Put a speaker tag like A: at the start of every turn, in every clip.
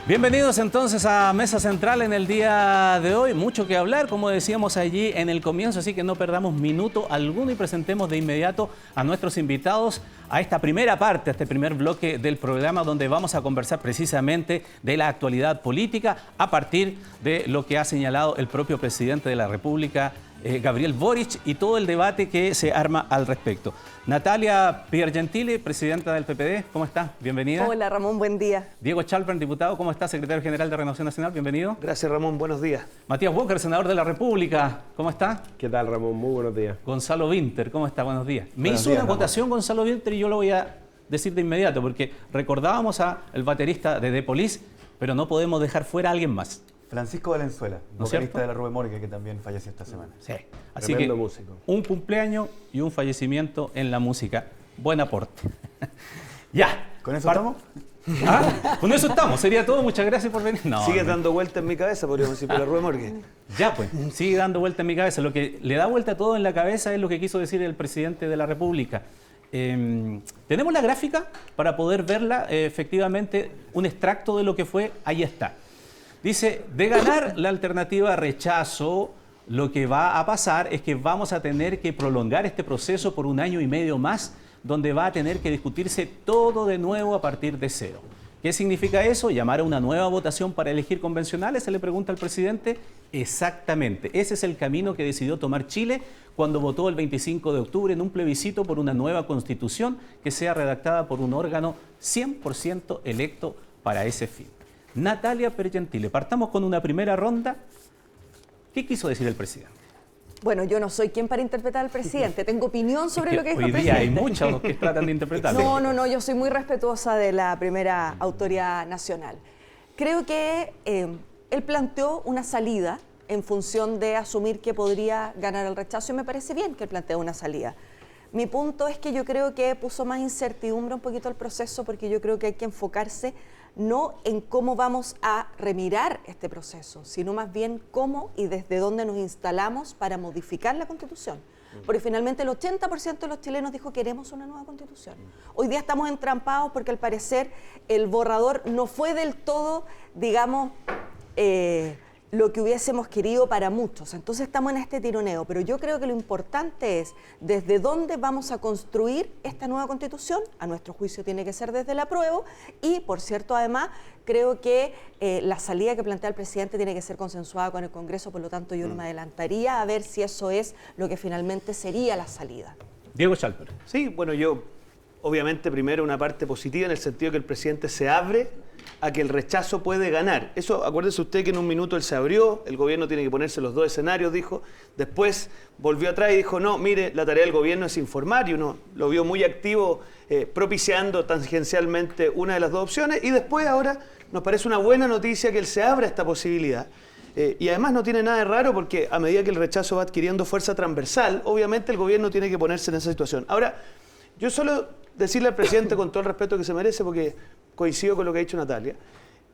A: Bienvenidos entonces a Mesa Central en el día de hoy. Mucho que hablar, como decíamos allí en el comienzo, así que no perdamos minuto alguno y presentemos de inmediato a nuestros invitados a esta primera parte, a este primer bloque del programa, donde vamos a conversar precisamente de la actualidad política a partir de lo que ha señalado el propio presidente de la República, Gabriel Boric, y todo el debate que se arma al respecto. Natalia Piergentili, presidenta del PPD, ¿cómo está? Bienvenida.
B: Hola Ramón, buen día.
A: Diego Chalpern, diputado, ¿cómo está? Secretario General de Renovación Nacional, bienvenido.
C: Gracias Ramón, buenos días.
A: Matías Walker, senador de la República, ¿cómo está?
D: ¿Qué tal, Ramón? Muy buenos días.
A: Gonzalo Winter, ¿cómo está? Buenos días. Me
D: Buenos
A: hizo
D: días,
A: una votación Gonzalo Winter y yo lo voy a decir de inmediato, porque recordábamos al baterista de The Police, pero no podemos dejar fuera a alguien más.
E: Francisco Valenzuela,
A: ¿No es
E: vocalista
A: cierto?
E: de la Rube Morgue, que también falleció esta semana.
A: Sí. Así
D: Tremendo
A: que
D: músico.
A: un cumpleaños y un fallecimiento en la música. Buen aporte. Ya.
E: ¿Con eso estamos?
A: ¿Ah? Con eso estamos. Sería todo. Muchas gracias por venir. No,
C: Sigue
A: no.
C: dando vueltas en mi cabeza, podríamos decir, por la Rube Morgue.
A: Ya pues, sigue dando vuelta en mi cabeza. Lo que le da vuelta todo en la cabeza es lo que quiso decir el presidente de la República. Tenemos la gráfica para poder verla, efectivamente, un extracto de lo que fue, ahí está. Dice, de ganar la alternativa rechazo, lo que va a pasar es que vamos a tener que prolongar este proceso por 1 año y medio más, donde va a tener que discutirse todo de nuevo a partir de cero. ¿Qué significa eso? ¿Llamar a una nueva votación para elegir convencionales? Se le pregunta al presidente. Exactamente. Ese es el camino que decidió tomar Chile cuando votó el 25 de octubre en un plebiscito por una nueva constitución que sea redactada por un órgano 100% electo para ese fin. Natalia Piergentili, partamos con una primera ronda. ¿Qué quiso decir el presidente?
B: Bueno, yo no soy quien para interpretar al presidente, tengo opinión sobre lo que dijo el
A: hoy día
B: presidente.
A: hay muchos que tratan de interpretarlo.
B: No, yo soy muy respetuosa de la primera autoridad nacional. Creo que él planteó una salida en función de asumir que podría ganar el rechazo y me parece bien que él plantee una salida. Mi punto es que yo creo que puso más incertidumbre un poquito al proceso porque yo creo que hay que enfocarse no en cómo vamos a remirar este proceso, sino más bien cómo y desde dónde nos instalamos para modificar la Constitución. Porque finalmente el 80% de los chilenos dijo queremos una nueva Constitución. Hoy día estamos entrampados porque al parecer el borrador no fue del todo, digamos, lo que hubiésemos querido para muchos. Entonces estamos en este tironeo, pero yo creo que lo importante es desde dónde vamos a construir esta nueva Constitución. A nuestro juicio tiene que ser desde el apruebo y, por cierto, además, creo que la salida que plantea el presidente tiene que ser consensuada con el Congreso, por lo tanto yo no me adelantaría a ver si eso es lo que finalmente sería la salida.
A: Diego Chalpern.
C: Sí, bueno, yo obviamente primero una parte positiva en el sentido que el presidente se abre a que el rechazo puede ganar. Eso, acuérdese usted que en un minuto él se abrió, el gobierno tiene que ponerse los 2 escenarios, dijo, después volvió atrás y dijo, no, mire, la tarea del gobierno es informar, y uno lo vio muy activo, propiciando tangencialmente una de las 2 opciones, y después ahora nos parece una buena noticia que él se abra a esta posibilidad. Y además no tiene nada de raro porque a medida que el rechazo va adquiriendo fuerza transversal, obviamente el gobierno tiene que ponerse en esa situación. Ahora, yo solo decirle al presidente con todo el respeto que se merece, porque coincido con lo que ha dicho Natalia,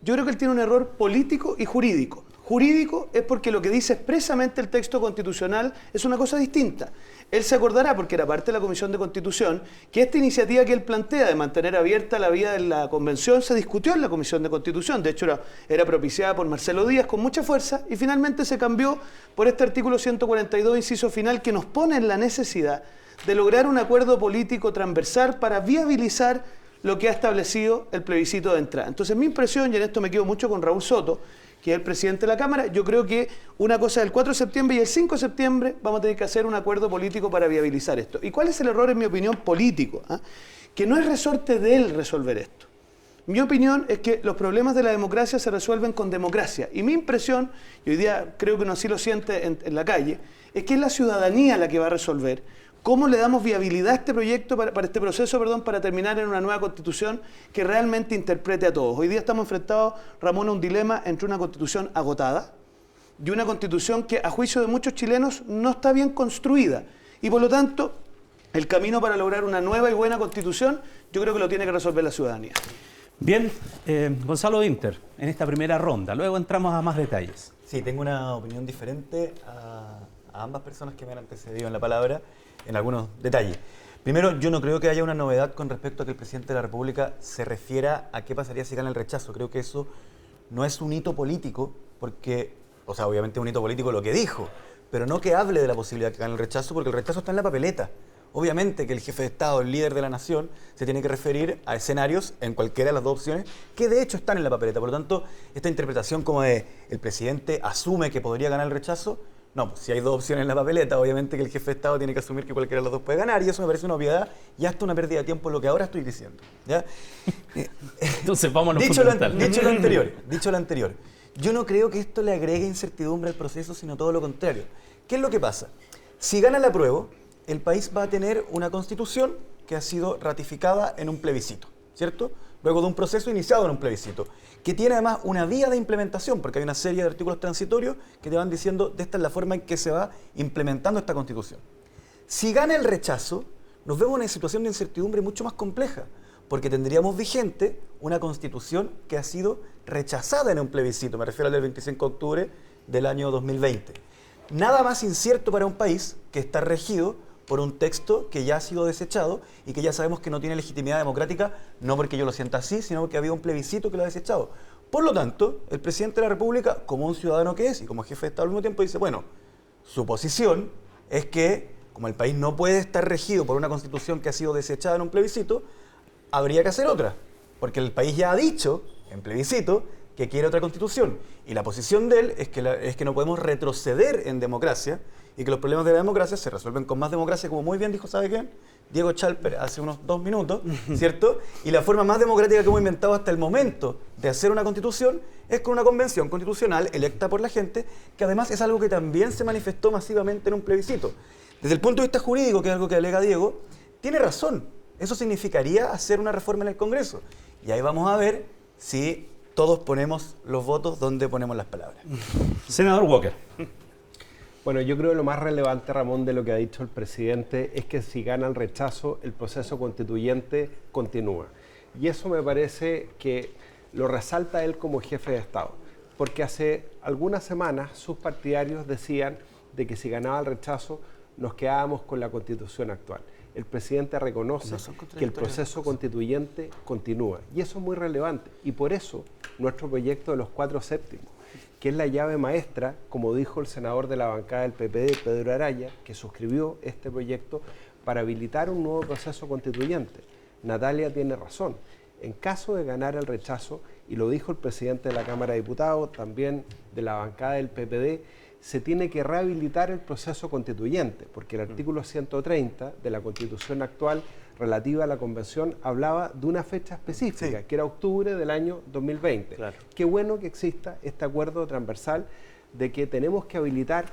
C: yo creo que él tiene un error político y jurídico. Jurídico es porque lo que dice expresamente el texto constitucional es una cosa distinta. Él se acordará, porque era parte de la Comisión de Constitución, que esta iniciativa que él plantea de mantener abierta la vía de la convención se discutió en la Comisión de Constitución. De hecho, era propiciada por Marcelo Díaz con mucha fuerza y finalmente se cambió por este artículo 142, inciso final, que nos pone en la necesidad de lograr un acuerdo político transversal para viabilizar lo que ha establecido el plebiscito de entrada. Entonces, mi impresión, y en esto me quedo mucho con Raúl Soto, que es el presidente de la Cámara, yo creo que una cosa es el 4 de septiembre y el 5 de septiembre vamos a tener que hacer un acuerdo político para viabilizar esto. ¿Y cuál es el error, en mi opinión, político? Que no es resorte de él resolver esto. Mi opinión es que los problemas de la democracia se resuelven con democracia. Y mi impresión, y hoy día creo que uno así lo siente en la calle, es que es la ciudadanía la que va a resolver cómo le damos viabilidad a este proyecto, para este proceso, para terminar en una nueva constitución que realmente interprete a todos. Hoy día estamos enfrentados, Ramón, a un dilema entre una constitución agotada y una constitución que, a juicio de muchos chilenos, no está bien construida. Y por lo tanto, el camino para lograr una nueva y buena constitución, yo creo que lo tiene que resolver la ciudadanía.
A: Bien, Gonzalo Winter, en esta primera ronda. Luego entramos a más detalles.
E: Sí, tengo una opinión diferente a ambas personas que me han antecedido en la palabra, en algunos detalles. Primero, yo no creo que haya una novedad con respecto a que el presidente de la República se refiera a qué pasaría si gana el rechazo. Creo que eso no es un hito político, porque, o sea, obviamente es un hito político lo que dijo, pero no que hable de la posibilidad de que gane el rechazo, porque el rechazo está en la papeleta. Obviamente que el jefe de Estado, el líder de la nación, se tiene que referir a escenarios en cualquiera de las dos opciones, que de hecho están en la papeleta. Por lo tanto, esta interpretación como de el presidente asume que podría ganar el rechazo, no, pues si hay dos opciones en la papeleta, obviamente que el jefe de Estado tiene que asumir que cualquiera de los dos puede ganar, y eso me parece una obviedad y hasta una pérdida de tiempo en lo que ahora estoy diciendo, ¿ya?
A: Entonces, vámonos
E: dicho lo anterior, yo no creo que esto le agregue incertidumbre al proceso, sino todo lo contrario. ¿Qué es lo que pasa? Si gana el apruebo, el país va a tener una constitución que ha sido ratificada en un plebiscito, ¿cierto? Luego de un proceso iniciado en un plebiscito, que tiene además una vía de implementación, porque hay una serie de artículos transitorios que te van diciendo de esta es la forma en que se va implementando esta constitución. Si gana el rechazo, nos vemos en una situación de incertidumbre mucho más compleja, porque tendríamos vigente una constitución que ha sido rechazada en un plebiscito, me refiero al del 25 de octubre del año 2020. Nada más incierto para un país que está regido por un texto que ya ha sido desechado y que ya sabemos que no tiene legitimidad democrática, no porque yo lo sienta así, sino porque había un plebiscito que lo ha desechado. Por lo tanto, el presidente de la República, como un ciudadano que es y como jefe de Estado al mismo tiempo, dice, bueno, su posición es que, como el país no puede estar regido por una constitución que ha sido desechada en un plebiscito, habría que hacer otra, porque el país ya ha dicho, en plebiscito, que quiere otra constitución. Y la posición de él es que no podemos retroceder en democracia y que los problemas de la democracia se resuelven con más democracia, como muy bien dijo, ¿sabe qué? Diego Chalper hace unos 2 minutos, ¿cierto? Y la forma más democrática que hemos inventado hasta el momento de hacer una constitución es con una convención constitucional electa por la gente, que además es algo que también se manifestó masivamente en un plebiscito. Desde el punto de vista jurídico, que es algo que alega Diego, tiene razón. Eso significaría hacer una reforma en el Congreso. Y ahí vamos a ver si todos ponemos los votos donde ponemos las palabras.
A: Senador Walker.
D: Bueno, yo creo que lo más relevante, Ramón, de lo que ha dicho el presidente es que si gana el rechazo, el proceso constituyente continúa. Y eso me parece que lo resalta él como jefe de Estado, porque hace algunas semanas sus partidarios decían de que si ganaba el rechazo nos quedábamos con la Constitución actual. El presidente reconoce que el proceso constituyente continúa y eso es muy relevante y por eso nuestro proyecto de los 4 séptimos, que es la llave maestra, como dijo el senador de la bancada del PPD, Pedro Araya, que suscribió este proyecto para habilitar un nuevo proceso constituyente. Natalia tiene razón. En caso de ganar el rechazo, y lo dijo el presidente de la Cámara de Diputados, también de la bancada del PPD, se tiene que rehabilitar el proceso constituyente, porque el artículo 130 de la Constitución actual relativa a la Convención hablaba de una fecha específica, sí, que era octubre del año 2020. Claro. Qué bueno que exista este acuerdo transversal de que tenemos que habilitar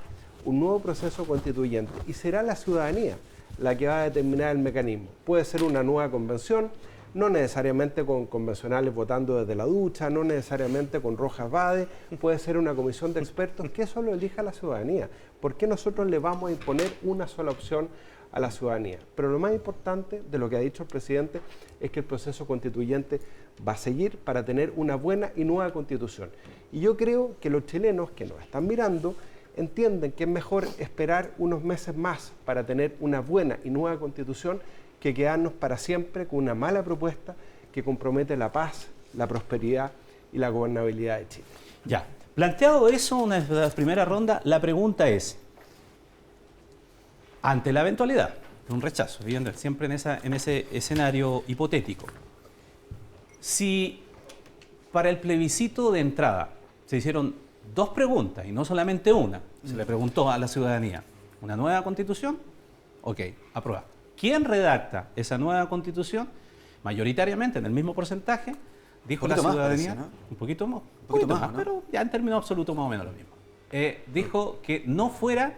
D: un nuevo proceso constituyente y será la ciudadanía la que va a determinar el mecanismo. Puede ser una nueva convención, no necesariamente con convencionales votando desde la ducha, no necesariamente con Rojas Bade, puede ser una comisión de expertos, que eso lo elija la ciudadanía. ¿Por qué nosotros le vamos a imponer una sola opción a la ciudadanía? Pero lo más importante de lo que ha dicho el presidente es que el proceso constituyente va a seguir para tener una buena y nueva constitución. Y yo creo que los chilenos que nos están mirando entienden que es mejor esperar unos meses más para tener una buena y nueva constitución que quedarnos para siempre con una mala propuesta que compromete la paz, la prosperidad y la gobernabilidad de Chile.
A: Ya, planteado eso, una de las primeras rondas, la pregunta es, ante la eventualidad de un rechazo, viviendo siempre en ese escenario hipotético, si para el plebiscito de entrada se hicieron 2 preguntas y no solamente una, se le preguntó a la ciudadanía, ¿una nueva constitución? Ok, aprobada. ¿Quién redacta esa nueva constitución? Mayoritariamente, en el mismo porcentaje, dijo la ciudadanía, parece, ¿no? Un poquito más, ¿no? Pero ya en términos absolutos más o menos lo mismo. Dijo que no fuera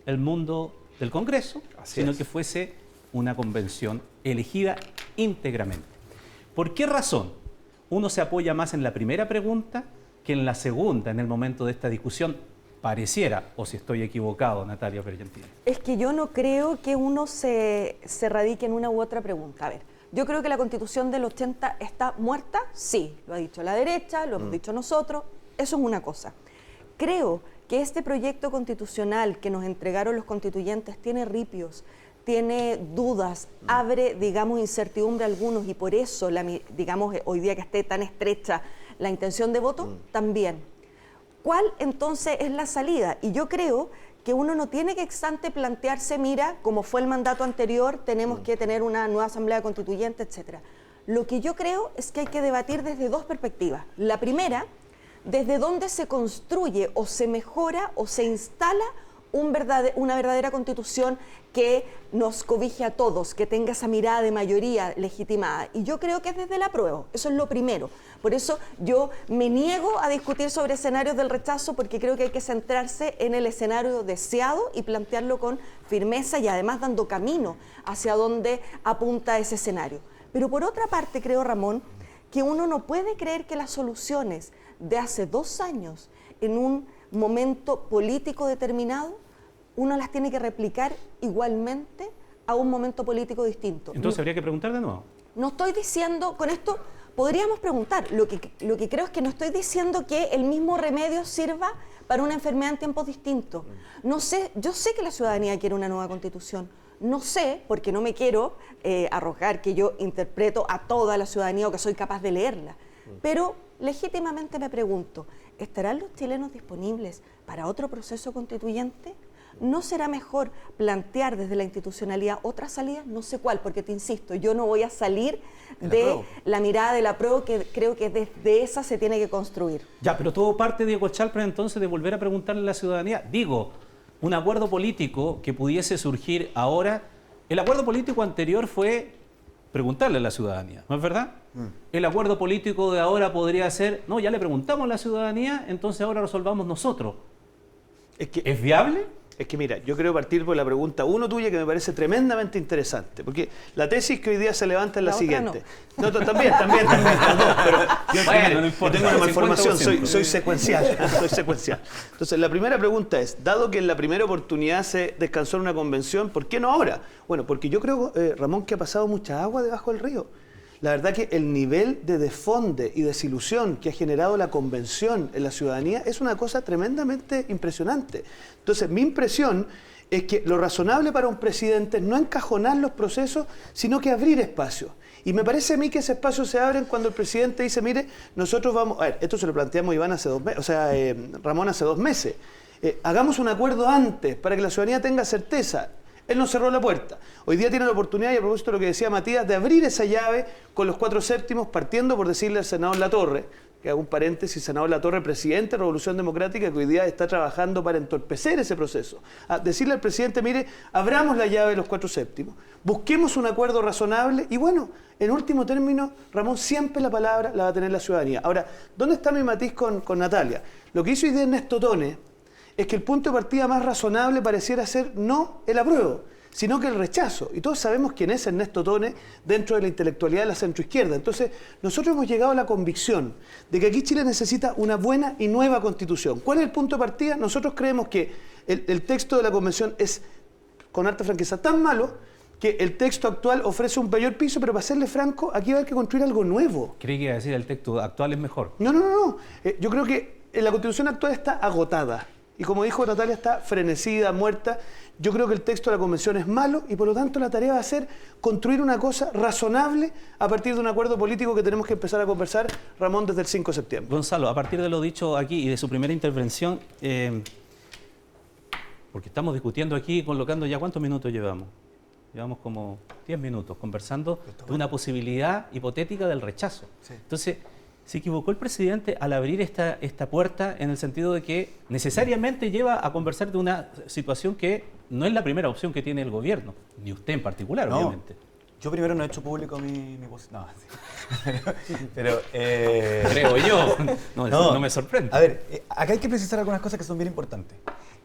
A: el mundo del Congreso, sino que fuese una convención elegida íntegramente. ¿Por qué razón uno se apoya más en la primera pregunta que en la segunda en el momento de esta discusión? Pareciera, o si estoy equivocado, Natalia Pergentini.
B: Es que yo no creo que uno se radique en una u otra pregunta. A ver, yo creo que la Constitución del 80 está muerta, sí, lo ha dicho la derecha, lo hemos dicho nosotros, eso es una cosa. Creo que este proyecto constitucional que nos entregaron los constituyentes tiene ripios, tiene dudas, abre, digamos, incertidumbre a algunos y por eso, digamos, hoy día que esté tan estrecha la intención de voto también. ¿Cuál entonces es la salida? Y yo creo que uno no tiene que ex ante plantearse, mira, como fue el mandato anterior, tenemos que tener una nueva asamblea constituyente, etcétera. Lo que yo creo es que hay que debatir desde dos perspectivas. La primera, desde dónde se construye o se mejora o se instala una verdadera constitución que nos cobije a todos, que tenga esa mirada de mayoría legitimada. Y yo creo que es desde el apruebo, eso es lo primero. Por eso yo me niego a discutir sobre escenarios del rechazo, porque creo que hay que centrarse en el escenario deseado y plantearlo con firmeza y además dando camino hacia donde apunta ese escenario. Pero por otra parte, creo, Ramón, que uno no puede creer que las soluciones de hace 2 años en un momento político determinado, uno las tiene que replicar igualmente a un momento político distinto.
A: Entonces habría que preguntar de nuevo.
B: No estoy diciendo, con esto podríamos preguntar, lo que creo es que no estoy diciendo que el mismo remedio sirva para una enfermedad en tiempos distintos. No sé, yo sé que la ciudadanía quiere una nueva constitución. No sé, porque no me quiero arrojar que yo interpreto a toda la ciudadanía o que soy capaz de leerla. Pero legítimamente me pregunto, ¿estarán los chilenos disponibles para otro proceso constituyente? ¿No será mejor plantear desde la institucionalidad otra salida? No sé cuál, porque te insisto, yo no voy a salir de la mirada del apruebo, que creo que desde esa se tiene que construir.
A: Ya, pero todo parte, Diego Chalpre, entonces de volver a preguntarle a la ciudadanía. Digo, un acuerdo político que pudiese surgir ahora, el acuerdo político anterior fue preguntarle a la ciudadanía, ¿no es verdad? El acuerdo político de ahora podría ser, no, ya le preguntamos a la ciudadanía, entonces ahora resolvamos nosotros. ¿Es viable?
C: Es que mira, yo quiero partir por la pregunta 1 tuya, que me parece tremendamente interesante, porque la tesis que hoy día se levanta es la siguiente. No, también, las dos, pero yo tengo una malformación, soy secuencial, soy secuencial. Entonces, la primera pregunta es, dado que en la primera oportunidad se descansó en una convención, ¿por qué no ahora? Bueno, porque yo creo, Ramón, que ha pasado mucha agua debajo del río. La verdad que el nivel de desfonde y desilusión que ha generado la convención en la ciudadanía es una cosa tremendamente impresionante. Entonces, mi impresión es que lo razonable para un presidente es no encajonar los procesos, sino que abrir espacios. Y me parece a mí que ese espacio se abren cuando el presidente dice, mire, nosotros vamos... A ver, esto se lo planteamos Iván hace 2 meses, Ramón hace 2 meses. Hagamos un acuerdo antes para que la ciudadanía tenga certeza. Él nos cerró la puerta. Hoy día tiene la oportunidad, y a propósito de lo que decía Matías, de abrir esa llave con los 4/7, partiendo por decirle al senador Latorre, que hago un paréntesis, senador Latorre, presidente de Revolución Democrática, que hoy día está trabajando para entorpecer ese proceso. A decirle al presidente, mire, abramos la llave de los 4/7, busquemos un acuerdo razonable y bueno, en último término, Ramón, siempre la palabra la va a tener la ciudadanía. Ahora, ¿dónde está mi matiz con Natalia? Lo que hizo hoy día Ernesto Tone es que el punto de partida más razonable pareciera ser no el apruebo, sino que el rechazo. Y todos sabemos quién es Ernesto Tone dentro de la intelectualidad de la centroizquierda. Entonces, nosotros hemos llegado a la convicción de que aquí Chile necesita una buena y nueva constitución. ¿Cuál es el punto de partida? Nosotros creemos que el texto de la convención es, con harta franqueza, tan malo que el texto actual ofrece un mayor piso, pero para serle franco, aquí va a haber que construir algo nuevo.
A: Creí que iba a decir el texto actual es mejor.
C: No. Yo creo que la constitución actual está agotada. Y como dijo Natalia, está frenecida, muerta. Yo creo que el texto de la convención es malo y por lo tanto la tarea va a ser construir una cosa razonable a partir de un acuerdo político que tenemos que empezar a conversar, Ramón, desde el 5 de septiembre.
A: Gonzalo, a partir de lo dicho aquí y de su primera intervención, porque estamos discutiendo aquí, colocando ya, ¿cuántos minutos llevamos? Llevamos como 10 minutos conversando de una posibilidad hipotética del rechazo. Sí. Entonces, se equivocó el presidente al abrir esta puerta en el sentido de que necesariamente lleva a conversar de una situación que no es la primera opción que tiene el gobierno, ni usted en particular, obviamente.
E: Yo primero no he hecho público mi posición. No, sí. pero
A: creo yo. No me sorprende.
E: A ver, acá hay que precisar algunas cosas que son bien importantes.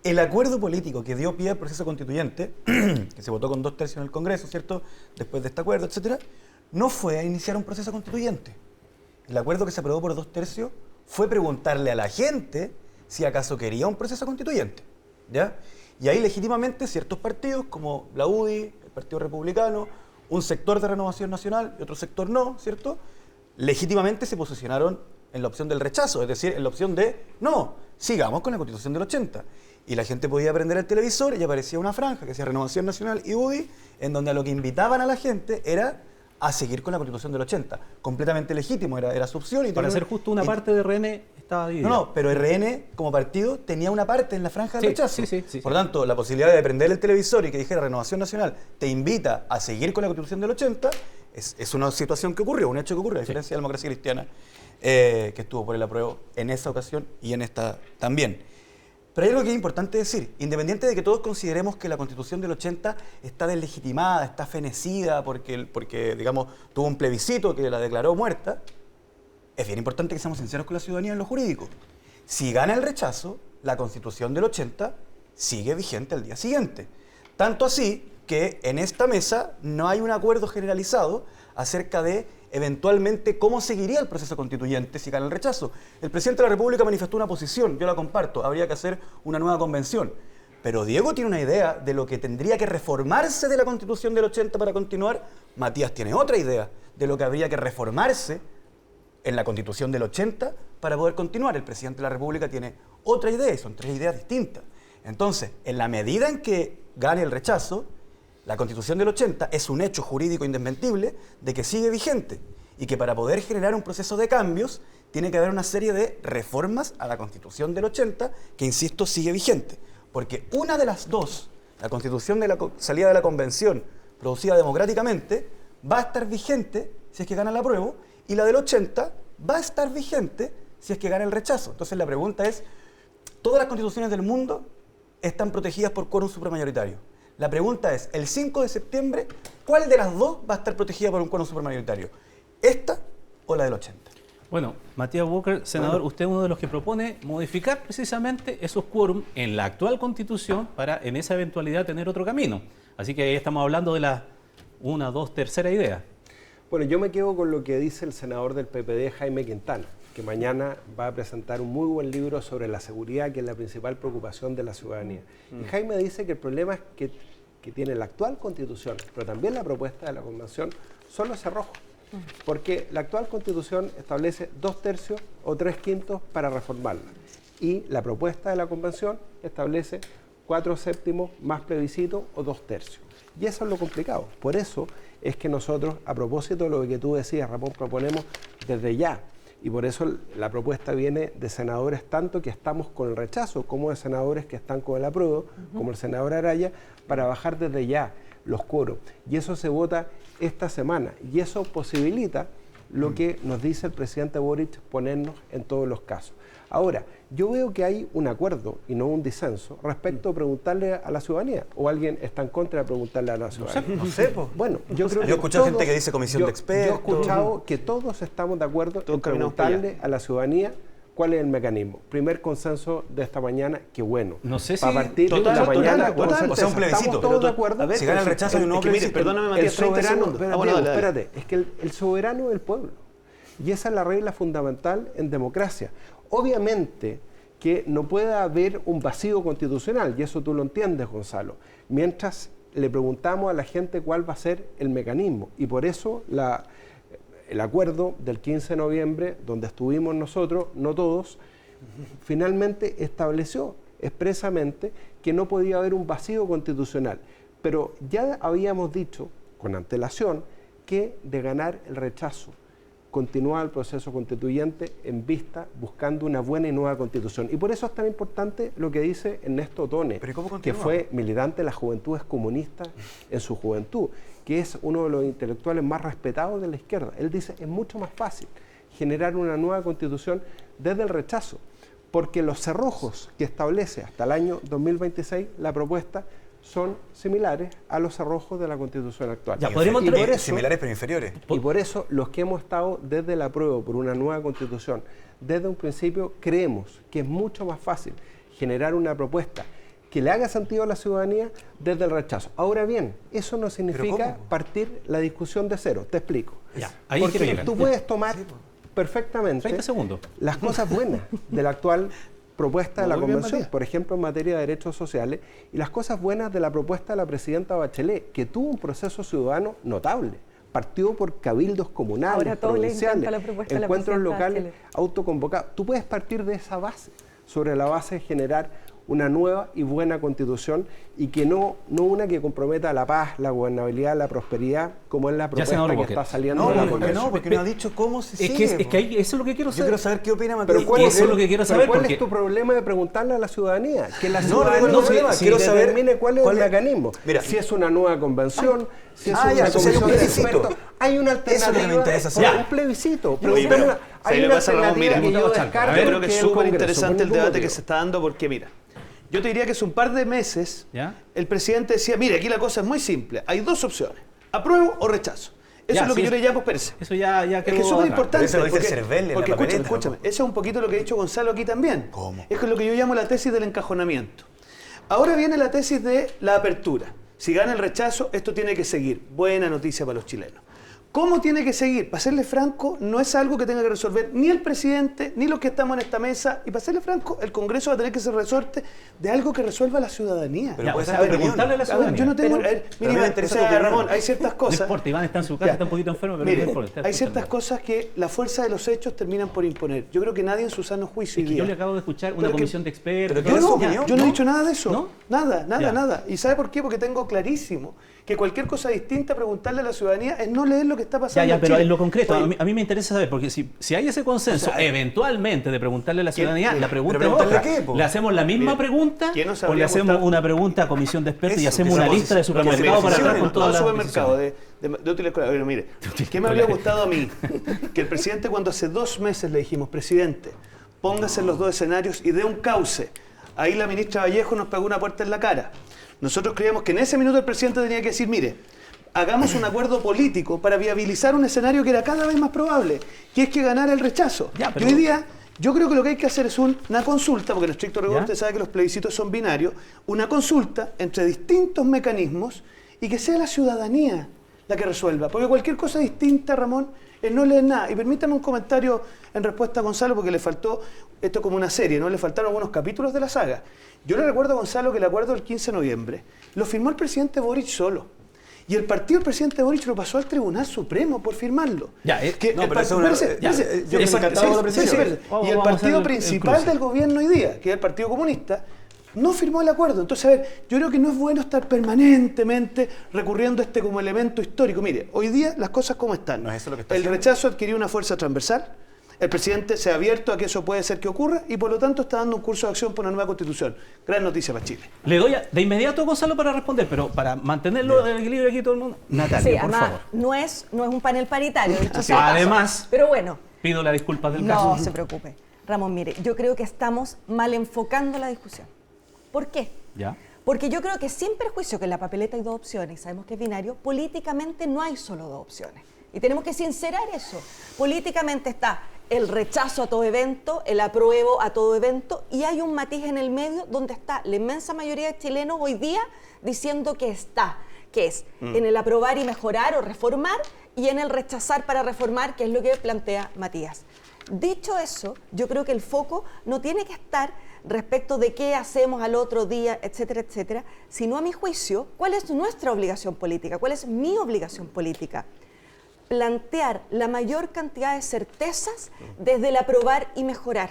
E: El acuerdo político que dio pie al proceso constituyente, que se votó con 2/3 en el Congreso, ¿cierto? Después de este acuerdo, etcétera, no fue a iniciar un proceso constituyente. El acuerdo que se aprobó por 2/3 fue preguntarle a la gente si acaso quería un proceso constituyente, ¿ya? Y ahí legítimamente ciertos partidos, como la UDI, el Partido Republicano, un sector de Renovación Nacional y otro sector no, ¿cierto? Legítimamente se posicionaron en la opción del rechazo, es decir, en la opción de no, sigamos con la Constitución del 80. Y la gente podía prender el televisor y aparecía una franja que decía Renovación Nacional y UDI, en donde a lo que invitaban a la gente era a seguir con la Constitución del 80. Completamente legítimo, era su opción. Y
A: Para ser justo, una parte de RN estaba dividida.
E: No, pero RN como partido tenía una parte en la franja del rechazo.
A: Sí.
E: Por lo tanto, la posibilidad de prender el televisor y que dijera Renovación Nacional te invita a seguir con la Constitución del 80 es una situación que ocurrió, un hecho que ocurrió, a diferencia de la Democracia Cristiana, que estuvo por el apruebo en esa ocasión y en esta también. Pero hay algo que es importante decir, independiente de que todos consideremos que la Constitución del 80 está deslegitimada, está fenecida porque digamos, tuvo un plebiscito que la declaró muerta, es bien importante que seamos sinceros con la ciudadanía en lo jurídico. Si gana el rechazo, la Constitución del 80 sigue vigente al día siguiente. Tanto así que en esta mesa no hay un acuerdo generalizado acerca de eventualmente cómo seguiría el proceso constituyente si gana el rechazo. El presidente de la República manifestó una posición, yo la comparto, habría que hacer una nueva convención. Pero Diego tiene una idea de lo que tendría que reformarse de la Constitución del 80 para continuar. Matías tiene otra idea de lo que habría que reformarse en la Constitución del 80 para poder continuar. El presidente de la República tiene otra idea y son tres ideas distintas. Entonces, en la medida en que gane el rechazo, la Constitución del 80 es un hecho jurídico indesmentible de que sigue vigente y que para poder generar un proceso de cambios tiene que haber una serie de reformas a la Constitución del 80 que, insisto, sigue vigente. Porque una de las dos, la Constitución de la salida de la Convención producida democráticamente, va a estar vigente si es que gana el apruebo y la del 80 va a estar vigente si es que gana el rechazo. Entonces la pregunta es, ¿todas las constituciones del mundo están protegidas por quórum supramayoritario? La pregunta es, el 5 de septiembre, ¿cuál de las dos va a estar protegida por un quórum supramayoritario? ¿Esta o la del 80?
A: Bueno, Matías Walker, senador, usted es uno de los que propone modificar precisamente esos quórum en la actual Constitución para, en esa eventualidad, tener otro camino. Así que ahí estamos hablando de la una, dos, tercera idea.
D: Bueno, yo me quedo con lo que dice el senador del PPD, Jaime Quintana, que mañana va a presentar un muy buen libro sobre la seguridad, que es la principal preocupación de la ciudadanía. Y Jaime dice que el problema es que tiene la actual Constitución, pero también la propuesta de la Convención, son los cerrojos. Porque la actual Constitución establece 2/3 o 3/5 para reformarla. Y la propuesta de la Convención establece 4/7 más plebiscito o 2/3. Y eso es lo complicado. Por eso es que nosotros, a propósito de lo que tú decías, Ramón, proponemos desde ya. Y por eso la propuesta viene de senadores tanto que estamos con el rechazo, como de senadores que están con el apruebo, como el senador Araya, para bajar desde ya los quórum. Y eso se vota esta semana. Y eso posibilita lo que nos dice el presidente Boric, ponernos en todos los casos. Ahora, yo veo que hay un acuerdo y no un disenso respecto a preguntarle a la ciudadanía. ¿O alguien está en contra de preguntarle a la ciudadanía?
E: No sé, pues.
D: Bueno, yo creo que
E: he escuchado gente que dice comisión de expertos.
D: Yo he escuchado que todos estamos de acuerdo en preguntarle a la ciudadanía cuál es el mecanismo. Primer consenso de esta mañana, qué bueno.
A: No sé si...
D: A partir de la mañana,
E: total, o sea, un plebiscito.
D: Estamos todos de acuerdo.
E: A ver, si gana el rechazo, hay un nuevo plebiscito.
C: Perdóname, Matías,
D: El soberano,
C: dale.
D: espérate, es que el soberano es el pueblo. Y esa es la regla fundamental en democracia. Obviamente que no puede haber un vacío constitucional, y eso tú lo entiendes, Gonzalo, mientras le preguntamos a la gente cuál va a ser el mecanismo. Y por eso el acuerdo del 15 de noviembre, donde estuvimos nosotros, no todos, finalmente estableció expresamente que no podía haber un vacío constitucional. Pero ya habíamos dicho, con antelación, que de ganar el rechazo, continuar el proceso constituyente en vista, buscando una buena y nueva constitución. Y por eso es tan importante lo que dice Ernesto Otone, que fue militante de las Juventudes Comunistas en su juventud, que es uno de los intelectuales más respetados de la izquierda. Él dice, es mucho más fácil generar una nueva constitución desde el rechazo, porque los cerrojos que establece hasta el año 2026 la propuesta son similares a los cerrojos de la Constitución actual.
A: Ya, podríamos
E: similares pero inferiores.
D: Y por eso los que hemos estado desde el apruebo por una nueva Constitución, desde un principio creemos que es mucho más fácil generar una propuesta que le haga sentido a la ciudadanía desde el rechazo. Ahora bien, eso no significa partir la discusión de cero. Te explico.
A: Ya, ahí
D: porque
A: quiero llegar.
D: tú puedes tomar perfectamente
A: 30 segundos.
D: las cosas buenas de la actual propuesta de la Convención, por ejemplo, en materia de derechos sociales, y las cosas buenas de la propuesta de la presidenta Bachelet, que tuvo un proceso ciudadano notable. Partió por cabildos comunales, provinciales, encuentros locales, autoconvocados. Tú puedes partir de esa base, sobre la base de generar una nueva y buena constitución y que no una que comprometa la paz, la gobernabilidad, la prosperidad, como es la propuesta que está saliendo
E: No,
D: de la
E: ¿por qué
D: Convención.
E: no? Porque no ha dicho cómo se sigue.
A: Es que eso es lo que quiero
E: Yo
A: saber.
E: quiero saber qué opina Matías.
D: Pero ¿cuál,
A: eso es lo que quiero saber,
D: ¿cuál
A: porque-
D: es tu problema de preguntarle a la ciudadanía? Que la
E: No,
D: ciudadanía
E: no, problema. Quiero saber
D: determine cuál es el
E: cuál es-
D: mecanismo.
E: Mira.
D: Si es una nueva convención, si es
E: Ah,
D: una
E: ya, entonces hay un
D: comisión de
E: plebiscito.
D: expertos. Hay una
E: Eso es lo que me
D: alternativa.
E: interesa saber.
D: Un plebiscito.
C: Oye,
D: Pregúntale
C: pero,
D: una-
C: ¿sabes
D: hay
C: lo
D: una
C: que pasa, Ramón?
D: alternativa
C: Mira,
D: que yo
A: Gustavo
D: descarto.
C: Yo creo que es
D: el
C: súper
D: Congreso,
C: interesante
D: por
C: el
D: ningún
C: debate que
D: motivo.
C: se está dando porque, mira, yo te diría que hace un par de meses
A: ¿Ya?
C: el presidente decía, mire, aquí la cosa es muy simple, hay dos opciones, apruebo o rechazo. Eso
A: Ya,
C: es lo que
A: sí,
C: yo le llamo, espérese.
A: Eso ya
C: Es que
A: quedó
C: es súper
A: atrás.
C: importante.
E: Pero eso lo dice
C: porque,
E: Cervelli en la
C: porque
E: papeleta,
C: escúchame,
E: ¿no?
C: eso es un poquito lo que ha dicho Gonzalo aquí también.
E: ¿Cómo?
C: Es lo que yo llamo la tesis del encajonamiento. Ahora viene la tesis de la apertura. Si gana el rechazo, esto tiene que seguir. Buena noticia para los chilenos. ¿Cómo tiene que seguir? Para serle franco, no es algo que tenga que resolver ni el presidente, ni los que estamos en esta mesa. Y para serle franco, el Congreso va a tener que ser resorte de algo que resuelva la ciudadanía.
E: Pero
A: Ya,
E: puede
A: o
E: ser
A: sea,
E: tu opinión.
A: preguntarle a la
C: A ver,
A: ciudadanía.
C: yo no tengo...
B: Pero-
C: a ver,
E: pero
C: mira,
E: a mí me
C: Iván,
E: interesa
C: o sea,
E: tu opinión.
C: Ramón, hay ciertas
A: No
C: cosas...
A: importa, Iván está en su casa,
C: Ya.
A: está un poquito enfermo, pero
C: Mire,
A: no importa.
C: hay ciertas cosas que la fuerza de los hechos terminan por imponer. Yo creo que nadie en su sano juicio
A: Es que
C: hoy
A: yo
C: día...
A: le acabo de escuchar una
C: Pero que-
A: comisión de expertos.
E: pero
C: Yo
E: ¿qué es su
C: no,
E: opinión?
C: yo no he
E: ¿No?
C: dicho nada de eso.
A: ¿No?
C: Nada,
A: Ya.
C: nada. ¿Y sabe por qué? Porque tengo clarísimo que cualquier cosa distinta a preguntarle a la ciudadanía es no leer lo que está pasando.
A: Ya,
C: en
A: pero
C: Chile.
A: en lo concreto,
C: Oye,
A: a mí me interesa saber, porque si hay ese consenso,
C: O sea,
A: eventualmente, de preguntarle a la ciudadanía,
C: mira,
A: la pregunta es
E: pero
A: otra.
E: preguntarle qué, po.
A: ¿Le hacemos la misma
C: Mire,
A: pregunta
C: ¿quién nos
A: o le
C: habría
A: hacemos
C: gustado?
A: una pregunta a comisión de expertos y
E: Eso,
A: hacemos
E: que
A: una
E: seamos-
A: lista de
E: Ramón,
A: supermercados para
E: decisiones,
A: atrás con
C: no
A: todas
C: de
A: las
C: supermercado,
A: decisiones?
C: de útiles escolares. Pero mire, ¿qué me habría gustado a mí? Que el presidente, cuando hace 2 meses le dijimos, presidente, póngase en los dos escenarios y dé un cauce. Ahí la ministra Vallejo nos pegó una puerta en la cara. Nosotros creíamos que en ese minuto el presidente tenía que decir, mire, hagamos un acuerdo político para viabilizar un escenario que era cada vez más probable, que es que ganara el rechazo.
A: Ya, pero-
C: Y hoy día, yo creo que lo que hay que hacer es una consulta, porque en estricto rigor
A: ¿Ya?
C: usted sabe que los plebiscitos son binarios, una consulta entre distintos mecanismos y que sea la ciudadanía la que resuelva. Porque cualquier cosa distinta, Ramón, es no leer nada. Y permítame un comentario en respuesta a Gonzalo, porque le faltó, esto como una serie, ¿no? Le faltaron algunos capítulos de la saga. Yo le recuerdo a Gonzalo que el acuerdo del 15 de noviembre lo firmó el presidente Boric solo. Y el partido del presidente Boric lo pasó al Tribunal Supremo por firmarlo.
A: Ya,
C: Que
E: no,
C: el
E: pero
C: par-
E: eso es una-
C: espérese,
E: ya,
C: espérese.
E: yo me
C: Exacto,
E: encantaba con la
C: sí,
E: presidencia.
C: espérese.
A: Vamos-
C: Y el
A: vamos a hacer
C: partido
A: el
C: principal
A: cruce.
C: del gobierno hoy día, que es el Partido Comunista, no firmó el acuerdo. Entonces, a ver, yo creo que no es bueno estar permanentemente recurriendo a este como elemento histórico. Mire, hoy día las cosas como están.
E: No es eso lo que está
C: El
E: haciendo.
C: rechazo adquirió una fuerza transversal. El presidente se ha abierto a que eso puede ser que ocurra y por lo tanto está dando un curso de acción por una nueva constitución. Gran noticia para Chile.
A: Le doy de inmediato a Gonzalo para responder, pero para mantenerlo en equilibrio aquí todo el mundo. Natalia,
B: Sí,
A: por
B: además,
A: favor.
B: no es un panel paritario. dicho
A: Así
B: sea de paso.
A: Además,
B: Pero bueno,
A: pido las disculpas del
B: no
A: caso.
B: se preocupe. Ramón, mire, yo creo que estamos mal enfocando la discusión. ¿Por qué?
A: ¿Ya?
B: Porque yo creo que sin perjuicio que en la papeleta hay 2 opciones, sabemos que es binario, políticamente no hay solo 2 opciones. Y tenemos que sincerar eso. Políticamente está el rechazo a todo evento, el apruebo a todo evento, y hay un matiz en el medio donde está la inmensa mayoría de chilenos hoy día diciendo que está, que es en el aprobar y mejorar o reformar, y en el rechazar para reformar, que es lo que plantea Matías. Dicho eso, yo creo que el foco no tiene que estar respecto de qué hacemos al otro día, etcétera, etcétera, sino a mi juicio, cuál es nuestra obligación política, cuál es mi obligación política. Plantear la mayor cantidad de certezas desde el aprobar y mejorar.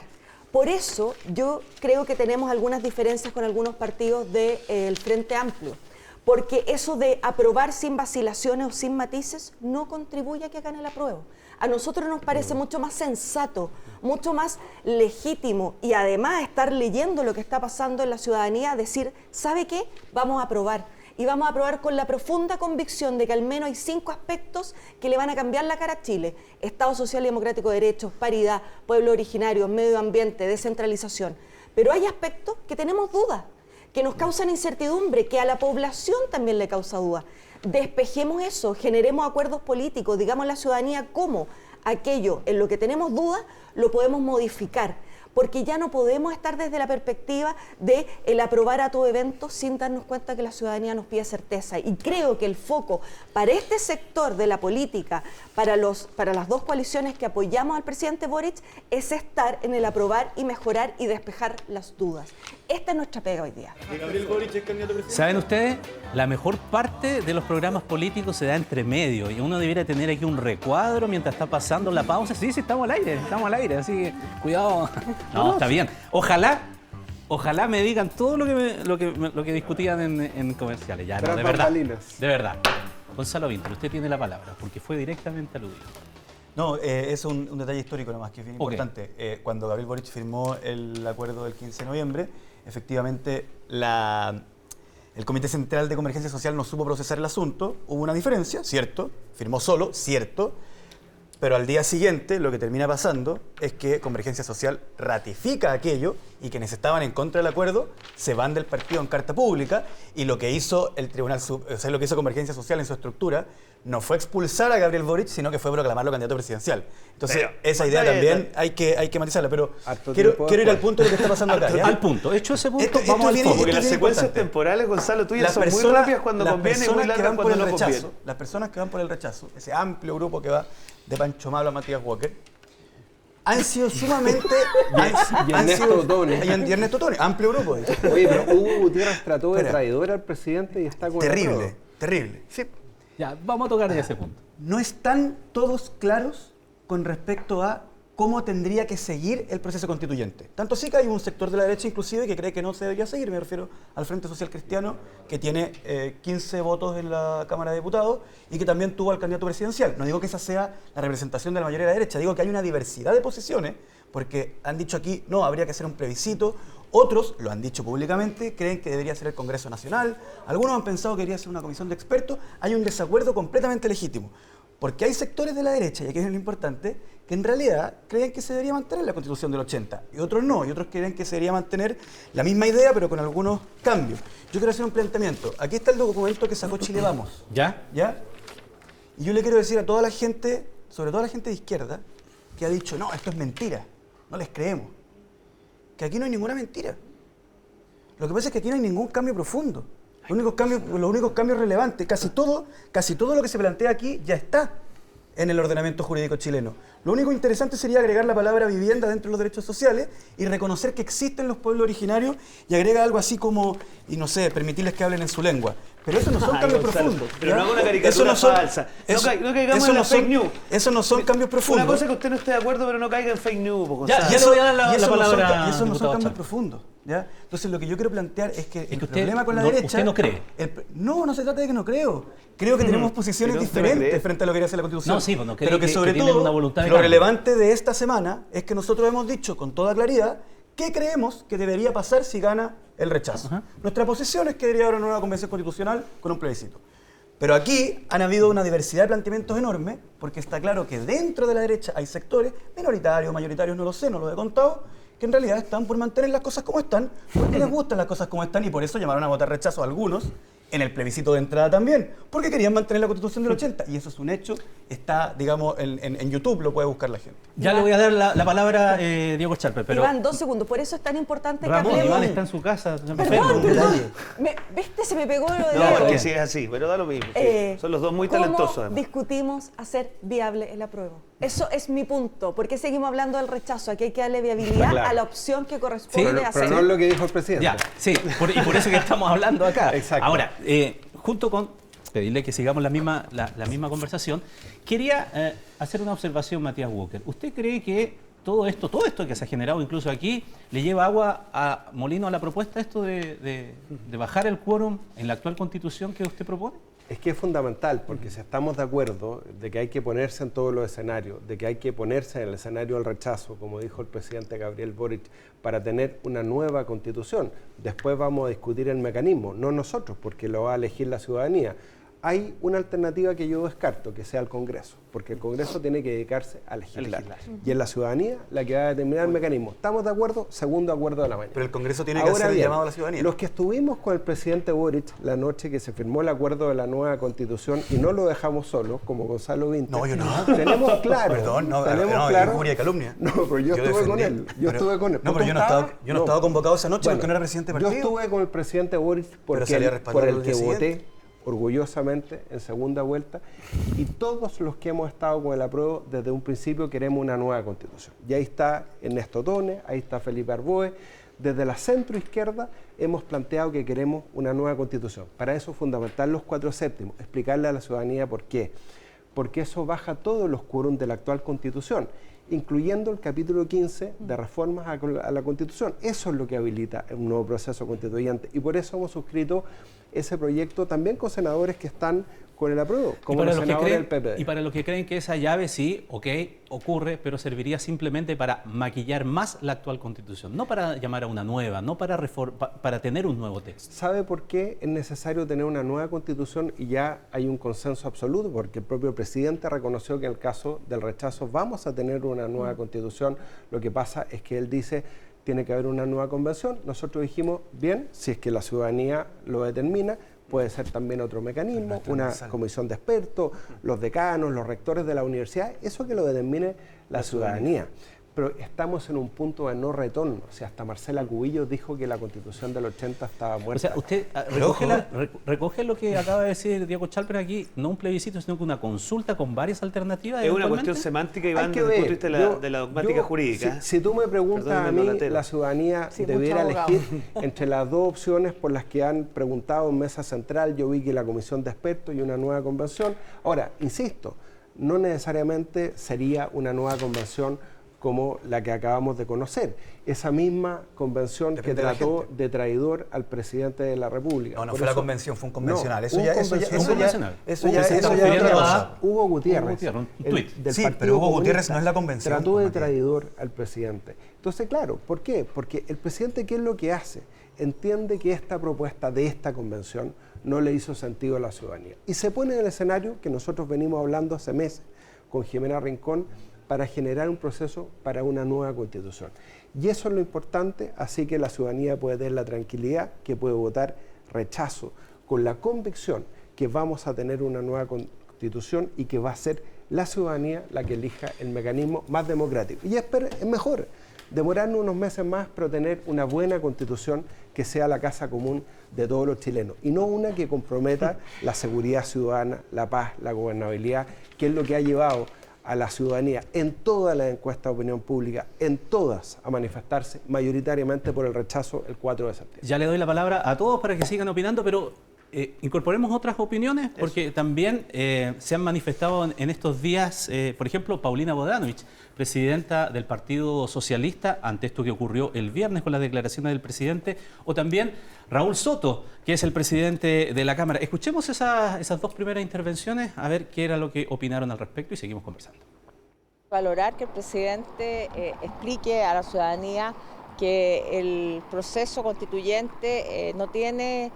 B: Por eso yo creo que tenemos algunas diferencias con algunos partidos del Frente Amplio, porque eso de aprobar sin vacilaciones o sin matices no contribuye a que gane el apruebo. A nosotros nos parece mucho más sensato, mucho más legítimo y además estar leyendo lo que está pasando en la ciudadanía, decir, ¿sabe qué? Vamos a aprobar. Y vamos a aprobar con la profunda convicción de que al menos hay 5 aspectos que le van a cambiar la cara a Chile. Estado social y democrático de derechos, paridad, pueblo originario, medio ambiente, descentralización. Pero hay aspectos que tenemos dudas, que nos causan incertidumbre, que a la población también le causa dudas. Despejemos eso, generemos acuerdos políticos, digamos a la ciudadanía cómo aquello en lo que tenemos dudas lo podemos modificar. Porque ya no podemos estar desde la perspectiva de el aprobar a todo evento sin darnos cuenta que la ciudadanía nos pide certeza. Y creo que el foco para este sector de la política, para las 2 coaliciones que apoyamos al presidente Boric, es estar en el aprobar y mejorar y despejar las dudas. Esta es nuestra pega hoy día.
A: ¿Saben ustedes? La mejor parte de los programas políticos se da entre medio y uno debiera tener aquí un recuadro mientras está pasando la pausa. Sí, estamos al aire, así que cuidado. No, está bien. Ojalá Ojalá me digan todo lo que discutían en comerciales. Ya, no,
D: Tras
A: de verdad.
D: bambalinas.
A: De verdad. Gonzalo Vinter, usted tiene la palabra, porque fue directamente aludido.
E: No, es un detalle histórico nomás, que es bien
A: Ok.
E: importante. Cuando Gabriel Boric firmó el acuerdo del 15 de noviembre, efectivamente el Comité Central de Convergencia Social no supo procesar el asunto, hubo una diferencia, cierto, firmó solo, cierto, pero al día siguiente lo que termina pasando es que Convergencia Social ratifica aquello y quienes estaban en contra del acuerdo se van del partido en carta pública, y lo que hizo el Tribunal, o sea, lo que hizo Convergencia Social en su estructura no fue expulsar a Gabriel Boric, sino que fue proclamarlo candidato presidencial. Entonces,
C: Pero,
E: esa idea también hay que matizarla, pero
D: Harto
E: quiero
D: tiempo
E: ir al
D: después.
E: punto de lo que está pasando acá. ¿ya?
A: Al punto. Hecho ese punto,
E: Esto
A: vamos al
E: viene-
A: fondo.
C: Porque
E: esto
C: las
E: es bien
C: secuencias
E: importante.
C: temporales, Gonzalo, tuyas
E: Las
C: son muy
E: personas-
C: rápidas cuando
E: las
C: conviene y muy
E: personas que
C: largas
E: van por
C: cuando
E: el
C: no
E: rechazo,
C: conviene.
E: las personas que van por el rechazo, ese amplio grupo que va de Pancho Malo a Matías Walker, han sido sumamente...
D: Y Ernesto Otone.
E: Y Ernesto Otone, amplio grupo. dice.
D: Oye, pero Hugo Gutiérrez trató de
E: Espera.
D: traidor al presidente y está con la
E: Terrible,
D: prueba.
E: terrible. Sí.
A: Ya, vamos a tocar ese punto.
E: No están todos claros con respecto a cómo tendría que seguir el proceso constituyente. Tanto sí que hay un sector de la derecha inclusive que cree que no se debería seguir, me refiero al Frente Social Cristiano, que tiene 15 votos en la Cámara de Diputados y que también tuvo al candidato presidencial. No digo que esa sea la representación de la mayoría de la derecha, digo que hay una diversidad de posiciones, porque han dicho aquí, no, habría que hacer un plebiscito. Otros, lo han dicho públicamente, creen que debería ser el Congreso Nacional. Algunos han pensado que debería ser una comisión de expertos. Hay un desacuerdo completamente legítimo. Porque hay sectores de la derecha, y aquí es lo importante, que en realidad creen que se debería mantener la Constitución del 80. Y otros no, y otros creen que se debería mantener la misma idea, pero con algunos cambios. Yo quiero hacer un planteamiento. Aquí está el documento que sacó Chile Vamos.
A: ¿Ya?
E: ¿Ya? Y yo le quiero decir a toda la gente, sobre todo a la gente de izquierda, que ha dicho, no, esto es mentira, no les creemos. Que aquí no hay ninguna mentira. Lo que pasa es que aquí no hay ningún cambio profundo. Los únicos cambios relevantes, casi todo lo que se plantea aquí ya está en el ordenamiento jurídico chileno. Lo único interesante sería agregar la palabra vivienda dentro de los derechos sociales y reconocer que existen los pueblos originarios, y agrega algo así como, y no sé, permitirles que hablen en su lengua. Pero eso no son
C: Ay,
E: cambios
C: Gonzalo,
E: profundos.
C: pero
E: ¿ya?
C: no haga una caricatura
E: Eso no son-
C: falsa.
E: eso-
C: No caigamos
E: eso
C: en
E: no
C: la
E: son-
C: fake news.
E: Eso no son cambios profundos.
C: Una cosa es que usted no esté de acuerdo, pero no caiga en fake news, po,
A: Ya,
C: Gonzalo.
A: ya le voy a dar la
E: Y eso no son
A: palabra,
E: ca- y eso no son
A: diputado
E: cambios
A: Chávez.
E: profundos. ¿ya? Entonces lo que yo quiero plantear es que el
A: que usted
E: problema con la
A: no-
E: derecha...
A: usted no cree.
E: No se trata de que no creo. Creo que tenemos posiciones
C: Pero usted no
E: diferentes
C: cree.
E: frente a lo que quiere hacer la Constitución.
A: No, sí, pues no cree
E: pero que
A: que
E: sobre
A: tienen
E: todo,
A: una voluntad de
E: lo
A: cambio.
E: relevante de esta semana es que nosotros hemos dicho con toda claridad qué creemos que debería pasar si gana el rechazo.
A: Ajá.
E: Nuestra posición es que debería haber una nueva convención constitucional con un plebiscito. Pero aquí han habido una diversidad de planteamientos enorme, porque está claro que dentro de la derecha hay sectores, minoritarios, mayoritarios, no lo sé, no lo he contado, que en realidad están por mantener las cosas como están, porque les gustan las cosas como están, y por eso llamaron a votar rechazo a algunos en el plebiscito de entrada también, porque querían mantener la Constitución del 80, y eso es un hecho, está, digamos, en YouTube, lo puede buscar la gente.
A: Ya le voy a dar la palabra Diego Charper, pero
B: Iván, 2 segundos. Por eso es tan importante
A: Ramón,
B: que hablemos...
A: Iván está en su casa.
B: Perdón,
A: enfermo.
B: perdón. ¿Viste? Se me pegó lo de
C: No,
B: Diego.
C: es que sí es así, pero da lo mismo. sí. Son los dos muy talentosos,
B: ¿Cómo
C: además.
B: discutimos hacer viable el apruebo? Eso es mi punto. ¿Por qué seguimos hablando del rechazo? Aquí hay que darle viabilidad
D: Claro.
B: a la opción que corresponde
D: Pero,
B: hacer.
D: pero no es lo que dijo el presidente.
A: Ya, sí, y por eso que estamos hablando acá.
D: Exacto.
A: Ahora, junto con pedirle que sigamos la misma conversación, quería hacer una observación, Matías Walker. ¿Usted cree que todo esto que se ha generado incluso aquí, le lleva agua a molino a la propuesta esto de bajar el quórum en la actual constitución que usted propone?
D: Es que es fundamental, porque si estamos de acuerdo de que hay que ponerse en todos los escenarios, de que hay que ponerse en el escenario del rechazo, como dijo el presidente Gabriel Boric, para tener una nueva constitución, después vamos a discutir el mecanismo, no nosotros, porque lo va a elegir la ciudadanía. Hay una alternativa que yo descarto, que sea el Congreso, porque el Congreso tiene que dedicarse a legislar. Y es la ciudadanía la que va a determinar el mecanismo. ¿Estamos de acuerdo? Segundo acuerdo de la mañana.
E: Pero el Congreso tiene que
D: Ahora
E: hacer el
D: bien,
E: llamado a la ciudadanía.
D: Los que estuvimos con el presidente Boric la noche que se firmó el acuerdo de la nueva constitución y no lo dejamos solo, como Gonzalo Vinter.
E: No, yo no.
D: Tenemos claro.
E: Perdón, no,
D: tenemos
E: no,
D: claro.
E: injuria y calumnia.
D: No, pero yo estuve con
E: defendí.
D: él. Yo
E: Pero-
D: estuve con él.
E: No, pero yo no
D: ¿Estaba?
E: estaba convocado esa noche
D: Bueno,
E: porque no era presidente del
D: yo
E: partido.
D: estuve con el presidente Boric porque
E: salí a respaldar
D: por
E: al
D: el
E: día
D: que
E: siguiente.
D: voté orgullosamente en segunda vuelta, y todos los que hemos estado con el apruebo desde un principio queremos una nueva constitución. Y ahí está Ernesto Otone, ahí está Felipe Arboe. Desde la centroizquierda hemos planteado que queremos una nueva constitución. Para eso es fundamental los 4/7, explicarle a la ciudadanía por qué. Porque eso baja todos los quórum de la actual constitución. incluyendo el capítulo 15 de reformas a la Constitución. Eso es lo que habilita un nuevo proceso constituyente y por eso hemos suscrito ese proyecto también con senadores que están con el apruebo, como los senadores del PPD.
A: Y para los que creen que esa llave sí, ok, ocurre, pero serviría simplemente para maquillar más la actual Constitución, no para llamar a una nueva, no para para tener un nuevo texto.
D: ¿Sabe por qué es necesario tener una nueva Constitución y ya hay un consenso absoluto? Porque el propio presidente reconoció que en el caso del rechazo vamos a tener una nueva Constitución. Lo que pasa es que él dice tiene que haber una nueva convención. Nosotros dijimos, bien, si es que la ciudadanía lo determina, puede ser también otro mecanismo, una comisión de expertos, los decanos, los rectores de la universidad, eso que lo determine la ciudadanía. Pero estamos en un punto de no retorno. O sea, hasta Marcela Cubillos dijo que la Constitución del 80 estaba muerta.
A: O sea, usted recoge lo que acaba de decir Diego Chalper aquí, no un plebiscito, sino que una consulta con varias alternativas.
C: Es una cuestión semántica, Iván, desde el punto de vista de la dogmática jurídica.
D: Si tú me preguntas a mí, la ciudadanía debiera elegir entre las dos opciones por las que han preguntado en Mesa Central. Yo vi que la comisión de expertos y una nueva convención. Ahora, insisto, no necesariamente sería una nueva convención como la que acabamos de conocer. Esa misma convención que trató de traidor al presidente de la República.
E: No fue la convención, fue un convencional.
D: Eso ya es otra cosa. Hugo Gutiérrez,
A: un tuit.
E: Sí, pero Hugo Gutiérrez no es la convención.
D: Trató de traidor al presidente. Entonces, claro, ¿por qué? Porque el presidente, ¿qué es lo que hace? Entiende que esta propuesta de esta convención no le hizo sentido a la ciudadanía. Y se pone en el escenario que nosotros venimos hablando hace meses con Jimena Rincón, para generar un proceso para una nueva Constitución. Y eso es lo importante, así que la ciudadanía puede tener la tranquilidad que puede votar rechazo, con la convicción que vamos a tener una nueva Constitución y que va a ser la ciudadanía la que elija el mecanismo más democrático. Y es mejor demorarnos unos meses más, pero tener una buena Constitución que sea la casa común de todos los chilenos, y no una que comprometa la seguridad ciudadana, la paz, la gobernabilidad, que es lo que ha llevado a la ciudadanía en todas las encuestas de opinión pública, en todas, a manifestarse mayoritariamente por el rechazo el 4 de septiembre.
A: Ya le doy la palabra a todos para que sigan opinando, pero incorporemos otras opiniones, porque también se han manifestado en estos días, por ejemplo, Paulina Bodanovich, presidenta del Partido Socialista, ante esto que ocurrió el viernes con las declaraciones del presidente, o también Raúl Soto, que es el presidente de la Cámara. Escuchemos esas dos primeras intervenciones, a ver qué era lo que opinaron al respecto y seguimos conversando.
F: Valorar que el presidente explique a la ciudadanía que el proceso constituyente no tiene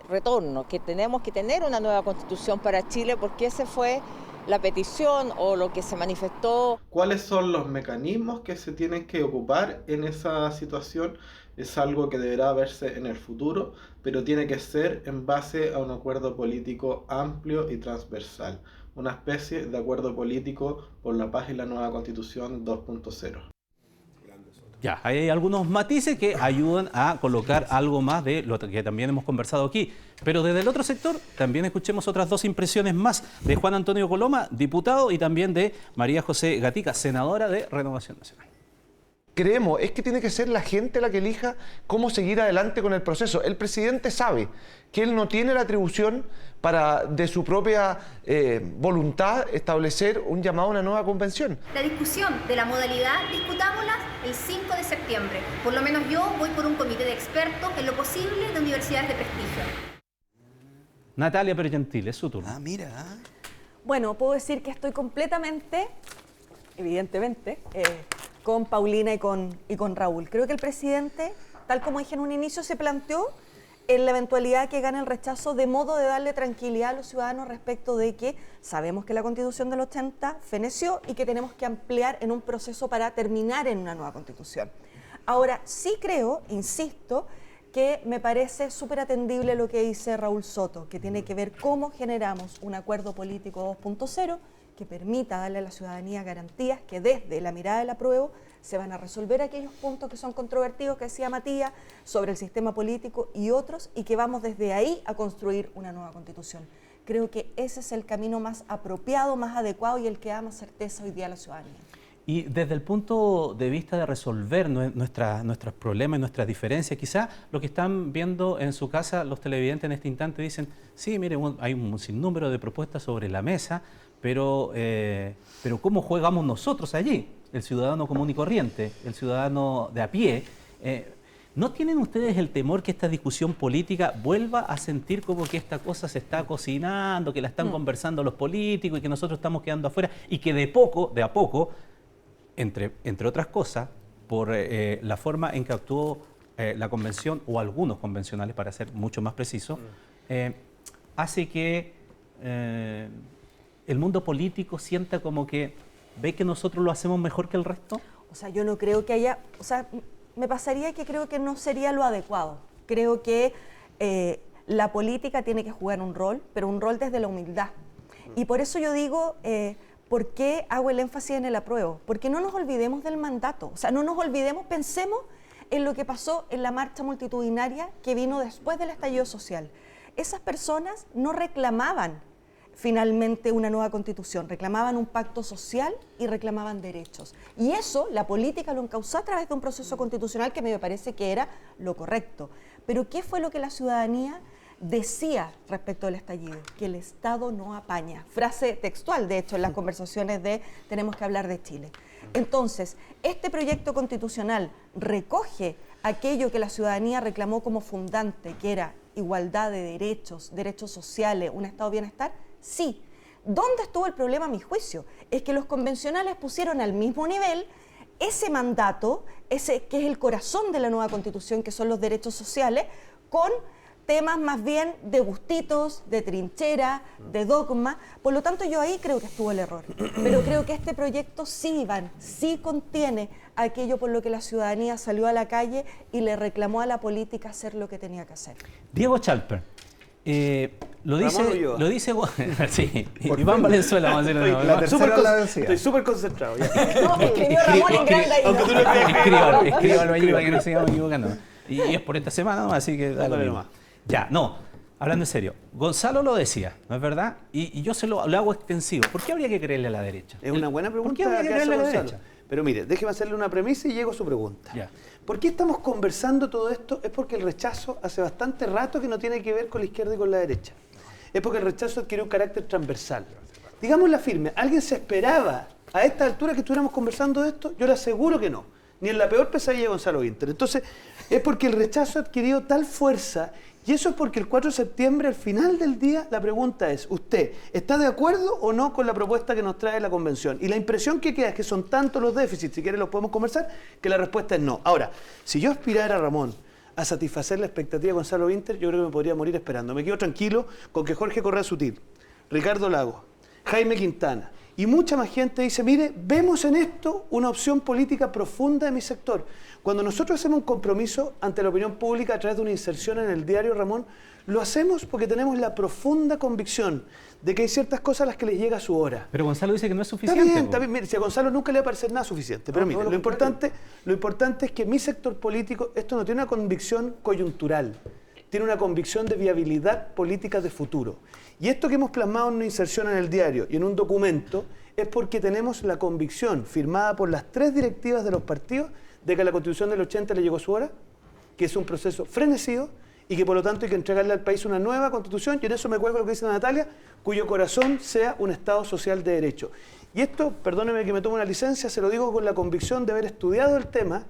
F: retorno, que tenemos que tener una nueva constitución para Chile, porque esa fue la petición o lo que se manifestó.
G: ¿Cuáles son los mecanismos que se tienen que ocupar en esa situación? Es algo que deberá verse en el futuro, pero tiene que ser en base a un acuerdo político amplio y transversal, una especie de acuerdo político por la paz y la nueva Constitución 2.0.
A: Ya, hay algunos matices que ayudan a colocar algo más de lo que también hemos conversado aquí. Pero desde el otro sector también escuchemos otras dos impresiones más de Juan Antonio Coloma, diputado, y también de María José Gatica, senadora de Renovación Nacional.
H: Creemos es que tiene que ser la gente la que elija cómo seguir adelante con el proceso. El presidente sabe que él no tiene la atribución para, de su propia voluntad, establecer un llamado a una nueva convención.
I: La discusión de la modalidad, discutámosla el 5 de septiembre. Por lo menos yo voy por un comité de expertos en lo posible de universidades de prestigio.
A: Natalia Pergentil, es su turno.
E: Ah, mira.
B: Bueno, puedo decir que estoy completamente, evidentemente, con Paulina y con Raúl. Creo que el presidente, tal como dije en un inicio, se planteó en la eventualidad que gane el rechazo de modo de darle tranquilidad a los ciudadanos respecto de que sabemos que la Constitución del 80 feneció y que tenemos que ampliar en un proceso para terminar en una nueva Constitución. Ahora, sí creo, insisto, que me parece súper atendible lo que dice Raúl Soto, que tiene que ver cómo generamos un acuerdo político 2.0 que permita darle a la ciudadanía garantías que desde la mirada del apruebo se van a resolver aquellos puntos que son controvertidos, que decía Matías, sobre el sistema político y otros, y que vamos desde ahí a construir una nueva Constitución. Creo que ese es el camino más apropiado, más adecuado y el que da más certeza hoy día a la ciudadanía.
A: Y desde el punto de vista de resolver nuestros problemas, nuestras diferencias, quizá lo que están viendo en su casa los televidentes en este instante dicen, sí, mire, hay un sinnúmero de propuestas sobre la mesa, pero ¿cómo jugamos nosotros allí? el ciudadano común y corriente, el ciudadano de a pie. ¿No tienen ustedes el temor que esta discusión política vuelva a sentir como que esta cosa se está cocinando, que la están conversando los políticos y que nosotros estamos quedando afuera y que de a poco, entre otras cosas, por la forma en que actuó la convención o algunos convencionales, para ser mucho más preciso, hace que el mundo político sienta como que ve que nosotros lo hacemos mejor que el resto?
B: O sea, yo no creo que haya... O sea, me pasaría que creo que no sería lo adecuado. Creo que la política tiene que jugar un rol, pero un rol desde la humildad. Y por eso yo digo, ¿por qué hago el énfasis en el apruebo? Porque no nos olvidemos del mandato. O sea, no nos olvidemos, pensemos en lo que pasó en la marcha multitudinaria que vino después del estallido social. Esas personas no reclamaban finalmente una nueva constitución, reclamaban un pacto social y reclamaban derechos. Y eso la política lo encauzó a través de un proceso constitucional que me parece que era lo correcto. Pero ¿qué fue lo que la ciudadanía decía respecto del estallido? Que el Estado no apaña. Frase textual, de hecho, en las conversaciones de Tenemos que hablar de Chile. Entonces, este proyecto constitucional recoge aquello que la ciudadanía reclamó como fundante, que era igualdad de derechos, derechos sociales, un estado de bienestar. Sí. ¿Dónde estuvo el problema a mi juicio? Es que los convencionales pusieron al mismo nivel ese mandato, ese que es el corazón de la nueva Constitución, que son los derechos sociales, con temas más bien de gustitos, de trinchera, de dogma. Por lo tanto, yo ahí creo que estuvo el error. Pero creo que este proyecto sí, Iván, sí contiene aquello por lo que la ciudadanía salió a la calle y le reclamó a la política hacer lo que tenía que hacer.
A: Diego Chalper. Lo dice sí, Iván
D: fin.
A: Valenzuela, vamos a decirlo de nuevo.
D: La tercera la vencida.
C: Estoy súper concentrado. Ya.
B: No, escribió Ramón en grande ahí.
C: Aunque tú lo escribas.
A: Escríbalo ahí para que no sigamos equivocando. Y es por esta semana, ¿no? Así que da lo
C: Dale
A: mismo.
C: nomás.
A: Ya, no, hablando en serio, Gonzalo lo decía, ¿no es verdad? Y yo lo hago extensivo. ¿Por qué habría que creerle a la derecha?
C: Es una buena
A: ¿Por qué
C: pregunta
A: habría que
C: que hace
A: creerle a la
C: Gonzalo.
A: derecha?
C: Pero mire, déjeme hacerle una premisa y llego a su pregunta.
A: Ya.
C: ¿Por qué estamos conversando todo esto? Es porque el rechazo hace bastante rato que no tiene que ver con la izquierda y con la derecha. Es porque el rechazo adquirió un carácter transversal. Digámosla firme, ¿alguien se esperaba a esta altura que estuviéramos conversando de esto? Yo le aseguro que no. Ni en la peor pesadilla de Gonzalo Winter. Entonces, es porque el rechazo ha adquirido tal fuerza. Y eso es porque el 4 de septiembre, al final del día, la pregunta es, ¿usted está de acuerdo o no con la propuesta que nos trae la convención? Y la impresión que queda es que son tantos los déficits, si quieren los podemos conversar, que la respuesta es no. Ahora, si yo aspirara, Ramón, a satisfacer la expectativa de Gonzalo Winter, yo creo que me podría morir esperando. Me quedo tranquilo con que Jorge Correa Sutil, Ricardo Lagos, Jaime Quintana y mucha más gente dice, mire, vemos en esto una opción política profunda de mi sector. Cuando nosotros hacemos un compromiso ante la opinión pública a través de una inserción en el diario, Ramón, lo hacemos porque tenemos la profunda convicción de que hay ciertas cosas a las que les llega su hora.
A: Pero Gonzalo dice que no es suficiente.
C: Está bien, mire, si a Gonzalo nunca le va a parecer nada suficiente. Pero mire, lo importante es que mi sector político, esto no tiene una convicción coyuntural, tiene una convicción de viabilidad política de futuro. Y esto que hemos plasmado en una inserción en el diario y en un documento es porque tenemos la convicción firmada por las 3 directivas de los partidos de que a la Constitución del 80 le llegó su hora, que es un proceso frenecido y que por lo tanto hay que entregarle al país una nueva Constitución, y en eso me cuelgo lo que dice Natalia, cuyo corazón sea un Estado social de derecho. Y esto, perdóneme que me tome una licencia, se lo digo con la convicción de haber estudiado el tema,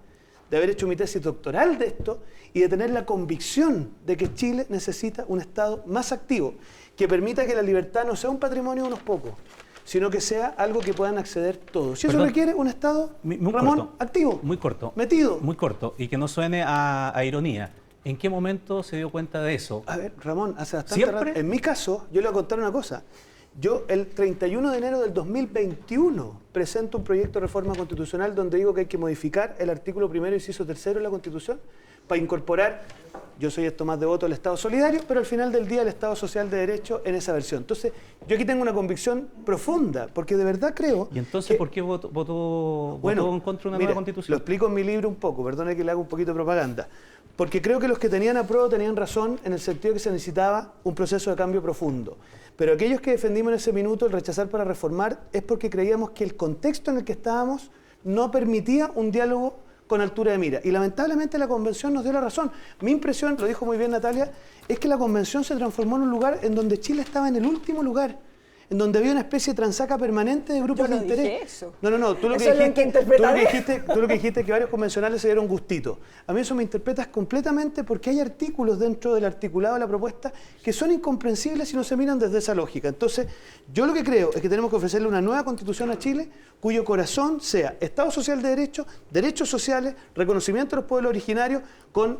C: de haber hecho mi tesis doctoral de esto y de tener la convicción de que Chile necesita un Estado más activo, que permita que la libertad no sea un patrimonio de unos pocos, sino que sea algo que puedan acceder todos. Y eso requiere un Estado, Ramón,
A: corto,
C: activo,
A: muy corto,
C: metido.
A: Muy corto, y que no suene a ironía. ¿En qué momento se dio cuenta de eso?
C: A ver, Ramón, hace bastante rato. En mi caso, yo le voy a contar una cosa. Yo el 31 de enero del 2021 presento un proyecto de reforma constitucional donde digo que hay que modificar el artículo 1º, inciso 3º de la Constitución para incorporar, yo soy esto más devoto del Estado solidario, pero al final del día el Estado social de derecho en esa versión. Entonces, yo aquí tengo una convicción profunda, porque de verdad creo...
A: ¿Y entonces por qué votó en contra de una nueva Constitución?
C: Lo explico en mi libro un poco, perdone que le haga un poquito de propaganda. Porque creo que los que tenían apruebo tenían razón en el sentido que se necesitaba un proceso de cambio profundo. Pero aquellos que defendimos en ese minuto el rechazar para reformar es porque creíamos que el contexto en el que estábamos no permitía un diálogo con altura de mira. Y lamentablemente la Convención nos dio la razón. Mi impresión, lo dijo muy bien Natalia, es que la Convención se transformó en un lugar en donde Chile estaba en el último lugar, en donde había una especie de transaca permanente de grupos
B: Yo no
C: de interés.
B: dije eso.
C: No, tú lo
B: Eso
C: que
B: es lo que interpretaré.
C: dijiste es que varios convencionales se dieron gustito. A mí eso me interpretas completamente porque hay artículos dentro del articulado de la propuesta que son incomprensibles si no se miran desde esa lógica. Entonces, yo lo que creo es que tenemos que ofrecerle una nueva constitución a Chile cuyo corazón sea Estado social de derecho, derechos sociales, reconocimiento de los pueblos originarios,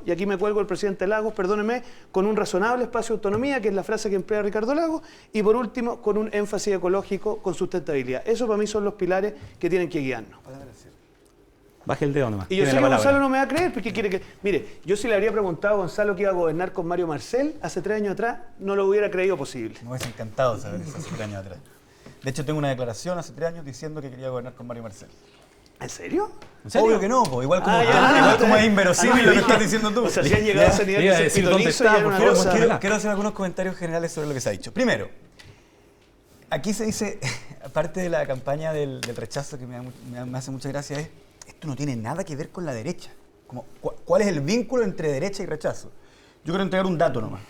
C: y aquí me cuelgo el presidente Lagos, perdóneme, con un razonable espacio de autonomía, que es la frase que emplea Ricardo Lagos, y por último, con un énfasis ecológico, con sustentabilidad. Esos para mí son los pilares que tienen que guiarnos.
A: Baje el dedo nomás.
C: Y yo
A: Tiene
C: sé
A: la
C: que
A: palabra.
C: Gonzalo no me va a creer, porque quiere que... Mire, yo si le habría preguntado a Gonzalo que iba a gobernar con Mario Marcel hace 3 años atrás, no lo hubiera creído posible.
E: Me hubiese encantado saber eso hace 3 años atrás. De hecho, tengo una declaración hace 3 años diciendo que quería gobernar con Mario Marcel.
C: ¿En serio?
E: Obvio que no, po. Igual como es inverosímil
C: Ah,
E: lo que estás diciendo tú.
C: O sea, si han llegado a ese nivel
A: Iba a
C: de
A: decir
C: ser
A: dónde
C: pitonizo,
A: está,
C: ya era
A: por
C: una
A: favor,
C: cosa...
E: Quiero hacer algunos comentarios generales sobre lo que se ha dicho. Primero, aquí se dice, aparte de la campaña del rechazo que me hace mucha gracia, es esto no tiene nada que ver con la derecha. Como, ¿cuál es el vínculo entre derecha y rechazo? Yo quiero entregar un dato nomás.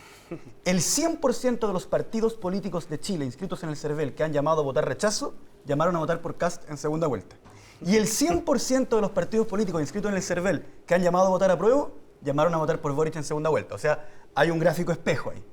E: El 100% de los partidos políticos de Chile inscritos en el CERVEL que han llamado a votar rechazo, llamaron a votar por Kast en segunda vuelta. Y el 100% de los partidos políticos inscritos en el CERVEL que han llamado a votar apruebo, llamaron a votar por Boric en segunda vuelta. O sea, hay un gráfico espejo ahí.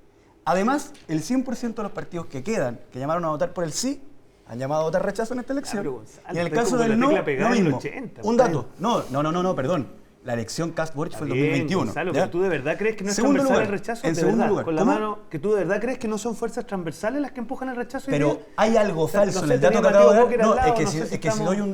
E: Además, el 100% de los partidos que quedan, que llamaron a votar por el sí, han llamado a votar rechazo en esta elección.
C: pero Gonzalo,
E: Y en el
C: está
E: caso
C: como
E: del
C: la
E: no,
C: tecla
E: lo
C: pegada en el
E: mismo.
C: 80,
E: Un
C: está
E: dato. No, perdón. La elección Kast-Boric fue el
C: Bien,
E: 2021.
C: Gonzalo,
E: ¿ya?
C: pero tú de verdad crees que no es
E: Segundo
C: transversal
E: lugar,
C: el rechazo,
E: en
C: de
E: segundo
C: verdad,
E: lugar,
C: con la
E: ¿cómo?
C: mano, que tú de verdad crees que no son fuerzas transversales las que empujan el rechazo.
E: Pero hay algo
C: O sea,
E: falso
C: no
E: en
C: sé,
E: el dato que
C: tenía
E: acabo de
C: Mateo
E: dar.
C: Walker al
E: No,
C: lado,
E: es que,
C: no
E: si,
C: sé
E: es
C: si
E: que si
C: estamos-
E: doy un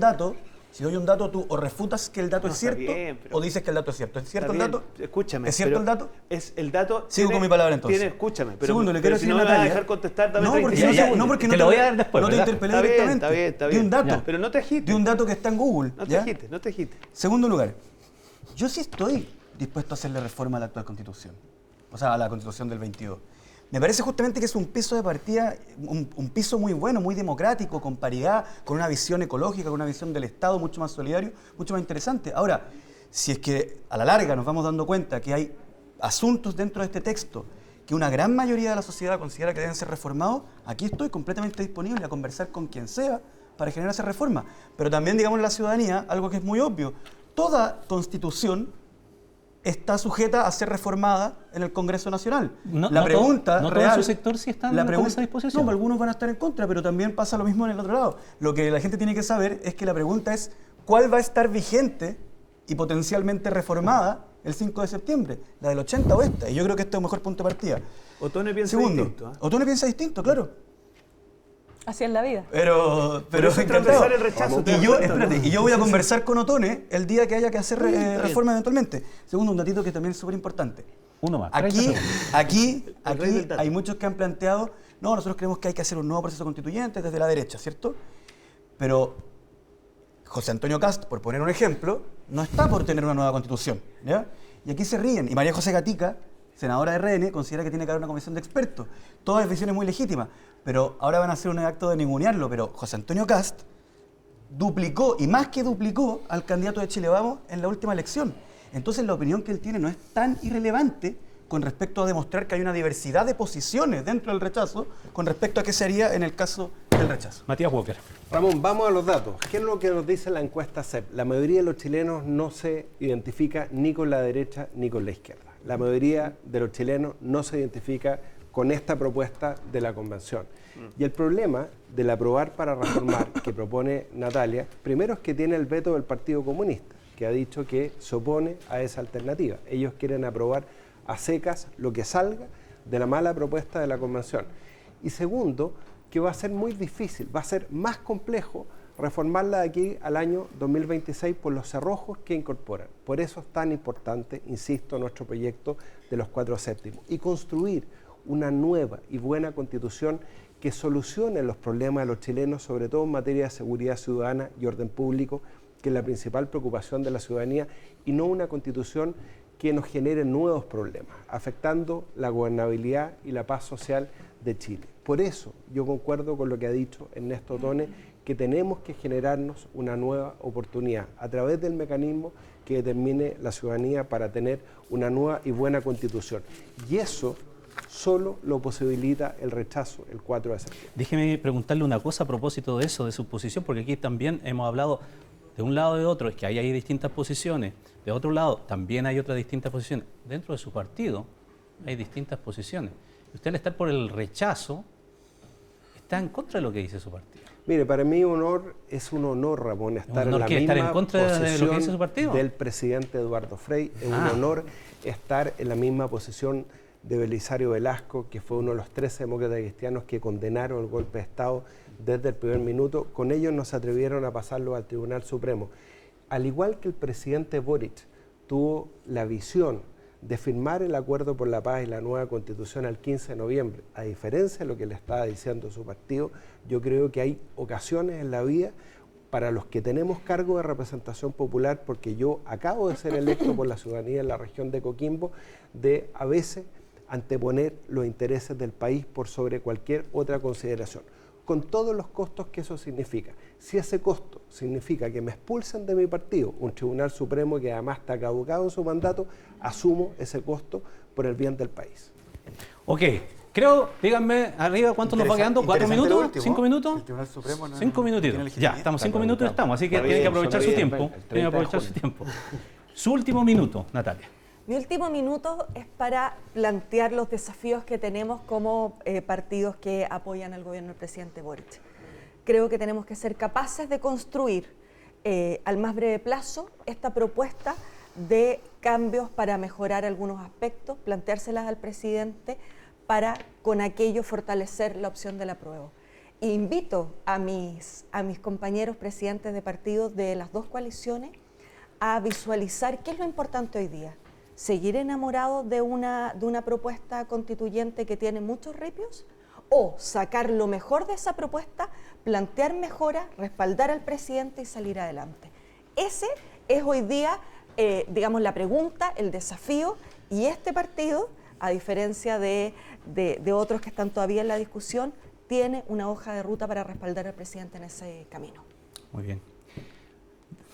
E: dato, tú o refutas que el dato es
C: está
E: cierto
C: bien, pero-
E: o dices que el dato es cierto. ¿Es cierto
C: Está
E: el
C: bien,
E: dato?
C: Escúchame.
E: ¿Es cierto
C: pero
E: el dato?
C: Es el dato.
E: Sigo con mi palabra entonces.
C: Escúchame. Pero,
E: Segundo, le
C: pero
E: quiero
C: si
E: decir
C: no
E: a
C: me vas a
E: Natalia.
C: dejar contestar, dame
E: No,
C: 30
E: porque
C: segundos.
E: no, porque no
A: Te lo voy a dar después,
E: no te
A: ¿verdad?
E: interpelé
C: Está bien,
E: directamente.
C: está bien, está
E: Di un
C: bien.
E: dato.
C: Ya, pero no te agites.
E: Di un dato que está en Google.
C: No te
E: ¿ya?
C: agites, no te agites.
E: Segundo lugar, yo sí estoy dispuesto a hacerle reforma a la actual Constitución. O sea, a la Constitución del 22. Me parece justamente que es un piso de partida, un piso muy bueno, muy democrático, con paridad, con una visión ecológica, con una visión del Estado mucho más solidario, mucho más interesante. Ahora, si es que a la larga nos vamos dando cuenta que hay asuntos dentro de este texto que una gran mayoría de la sociedad considera que deben ser reformados, aquí estoy completamente disponible a conversar con quien sea para generar esa reforma. Pero también, digamos, la ciudadanía, algo que es muy obvio, toda constitución está sujeta a ser reformada en el Congreso Nacional.
A: No-
E: la
A: no
E: pregunta
A: todo- no todo
E: real,
A: en su sector sí están
E: la
A: con
E: pregunta-
A: esa disposición.
E: No, algunos van a estar en contra, pero también pasa lo mismo en el otro lado. Lo que la gente tiene que saber es que la pregunta es ¿cuál va a estar vigente y potencialmente reformada el 5 de septiembre? ¿La del 80 o esta? Y yo creo que este es un mejor punto de partida.
C: Otone piensa
E: Segundo,
C: distinto. ¿eh?
E: Otone piensa distinto, claro.
B: Así es la vida.
E: Pero
C: eso es
E: encantado.
C: transversal el rechazo, ¿te das cuenta, no?
E: Y yo voy a conversar con Otone el día que haya que hacer
C: Está bien.
E: reforma eventualmente. Segundo, un datito que también es súper importante.
A: Uno más. 30
E: Aquí,
A: segundos.
E: aquí,
C: El rey del dato.
E: hay muchos que han planteado, no, nosotros creemos que hay que hacer un nuevo proceso constituyente desde la derecha, ¿cierto? Pero José Antonio Kast, por poner un ejemplo, no está por tener una nueva constitución, ¿ya? Y aquí se ríen. Y María José Gatica, senadora de RN, considera que tiene que haber una comisión de expertos. Todas decisiones muy legítimas, pero ahora van a hacer un acto de ningunearlo. Pero José Antonio Kast duplicó, y más que duplicó, al candidato de Chile Vamos en la última elección. Entonces la opinión que él tiene no es tan irrelevante con respecto a demostrar que hay una diversidad de posiciones dentro del rechazo con respecto a qué se haría en el caso del rechazo.
A: Matías Walker.
D: Ramón, vamos a los datos. ¿Qué es lo que nos dice la encuesta CEP? La mayoría de los chilenos no se identifica ni con la derecha ni con la izquierda. La mayoría de los chilenos no se identifica con esta propuesta de la convención. Y el problema del aprobar para reformar que propone Natalia, primero es que tiene el veto del Partido Comunista, que ha dicho que se opone a esa alternativa. Ellos quieren aprobar a secas lo que salga de la mala propuesta de la convención. Y segundo, que va a ser muy difícil, va a ser más complejo reformarla de aquí al año 2026 por los cerrojos que incorporan. Por eso es tan importante, insisto, nuestro proyecto de los 4 séptimos y construir una nueva y buena constitución que solucione los problemas de los chilenos, sobre todo en materia de seguridad ciudadana y orden público, que es la principal preocupación de la ciudadanía, y no una constitución que nos genere nuevos problemas, afectando la gobernabilidad y la paz social de Chile. Por eso yo concuerdo con lo que ha dicho Ernesto Otone, que tenemos que generarnos una nueva oportunidad a través del mecanismo que determine la ciudadanía para tener una nueva y buena constitución. Y eso solo lo posibilita el rechazo el 4 de septiembre.
A: Déjeme preguntarle una cosa a propósito de eso, de su posición, porque aquí también hemos hablado de un lado y de otro, es que ahí hay distintas posiciones, de otro lado también hay otras distintas posiciones. Dentro de su partido hay distintas posiciones. Usted al estar por el rechazo está en contra de lo que dice su partido.
D: Mire, para mí es un honor, Ramón, estar en la misma
A: estar en contra de lo que dice su partido
D: del presidente Eduardo Frei. Es un honor estar en la misma posición de Belisario Velasco, que fue uno de los 13 demócratas cristianos que condenaron el golpe de Estado desde el primer minuto. Con ellos no se atrevieron a pasarlo al Tribunal Supremo. Al igual que el presidente Boric tuvo la visión de firmar el acuerdo por la paz y la nueva constitución al 15 de noviembre, a diferencia de lo que le estaba diciendo su partido, yo creo que hay ocasiones en la vida para los que tenemos cargo de representación popular, porque yo acabo de ser electo por la ciudadanía en la región de Coquimbo, de a veces anteponer los intereses del país por sobre cualquier otra consideración, con todos los costos que eso significa. Si ese costo significa que me expulsen de mi partido, un Tribunal Supremo que además está caducado en su mandato, asumo ese costo por el bien del país.
A: Ok, creo, díganme arriba cuánto nos va quedando, 4 minutos,
E: último,
A: 5 minutos,
E: el Tribunal Supremo no,
A: 5 minutitos, ya, estamos 5 minutos y estamos, así que tienen que aprovechar su tiempo, tienen que aprovechar su tiempo. Su último minuto, Natalia.
B: Mi último minuto es para plantear los desafíos que tenemos como partidos que apoyan al gobierno del presidente Boric. Creo que tenemos que ser capaces de construir al más breve plazo esta propuesta de cambios para mejorar algunos aspectos, planteárselas al presidente para con aquello fortalecer la opción del apruebo. E invito a mis compañeros presidentes de partidos de las dos coaliciones a visualizar qué es lo importante hoy día. ¿Seguir enamorados de una propuesta constituyente que tiene muchos ripios? ¿O sacar lo mejor de esa propuesta, plantear mejoras, respaldar al presidente y salir adelante? Ese es hoy día, digamos, la pregunta, el desafío, y este partido, a diferencia de otros que están todavía en la discusión, tiene una hoja de ruta para respaldar al presidente en ese camino.
A: Muy bien.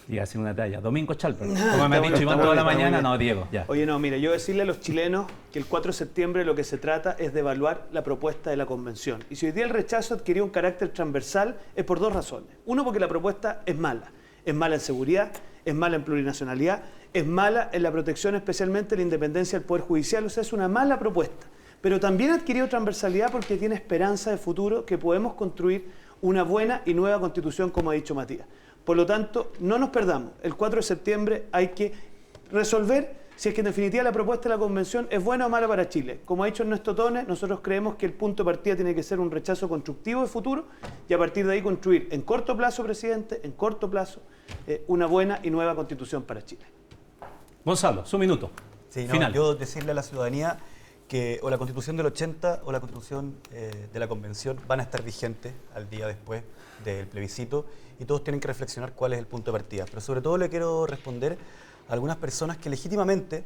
A: Iba a hacer una talla. Domingo Chalper, como me ha dicho Iván toda la mañana, no, Diego, ya.
C: Oye, no, mira, yo decirle a los chilenos que el 4 de septiembre lo que se trata es de evaluar la propuesta de la convención. Y si hoy día el rechazo adquirió un carácter transversal, es por dos razones. Uno, porque la propuesta es mala. Es mala en seguridad, es mala en plurinacionalidad, es mala en la protección especialmente de la independencia del Poder Judicial. O sea, es una mala propuesta. Pero también adquirió transversalidad porque tiene esperanza de futuro, que podemos construir una buena y nueva constitución, como ha dicho Matías. Por lo tanto, no nos perdamos. El 4 de septiembre hay que resolver si es que en definitiva la propuesta de la convención es buena o mala para Chile. Como ha dicho Ernesto Tone, nosotros creemos que el punto de partida tiene que ser un rechazo constructivo de futuro y a partir de ahí construir en corto plazo, presidente, en corto plazo, una buena y nueva constitución para Chile.
A: Gonzalo, su minuto.
E: Sí, no,
A: final.
E: yo decirle a la ciudadanía que o la Constitución del 80 o la Constitución de la Convención van a estar vigentes al día después del plebiscito y todos tienen que reflexionar cuál es el punto de partida. Pero sobre todo le quiero responder a algunas personas que legítimamente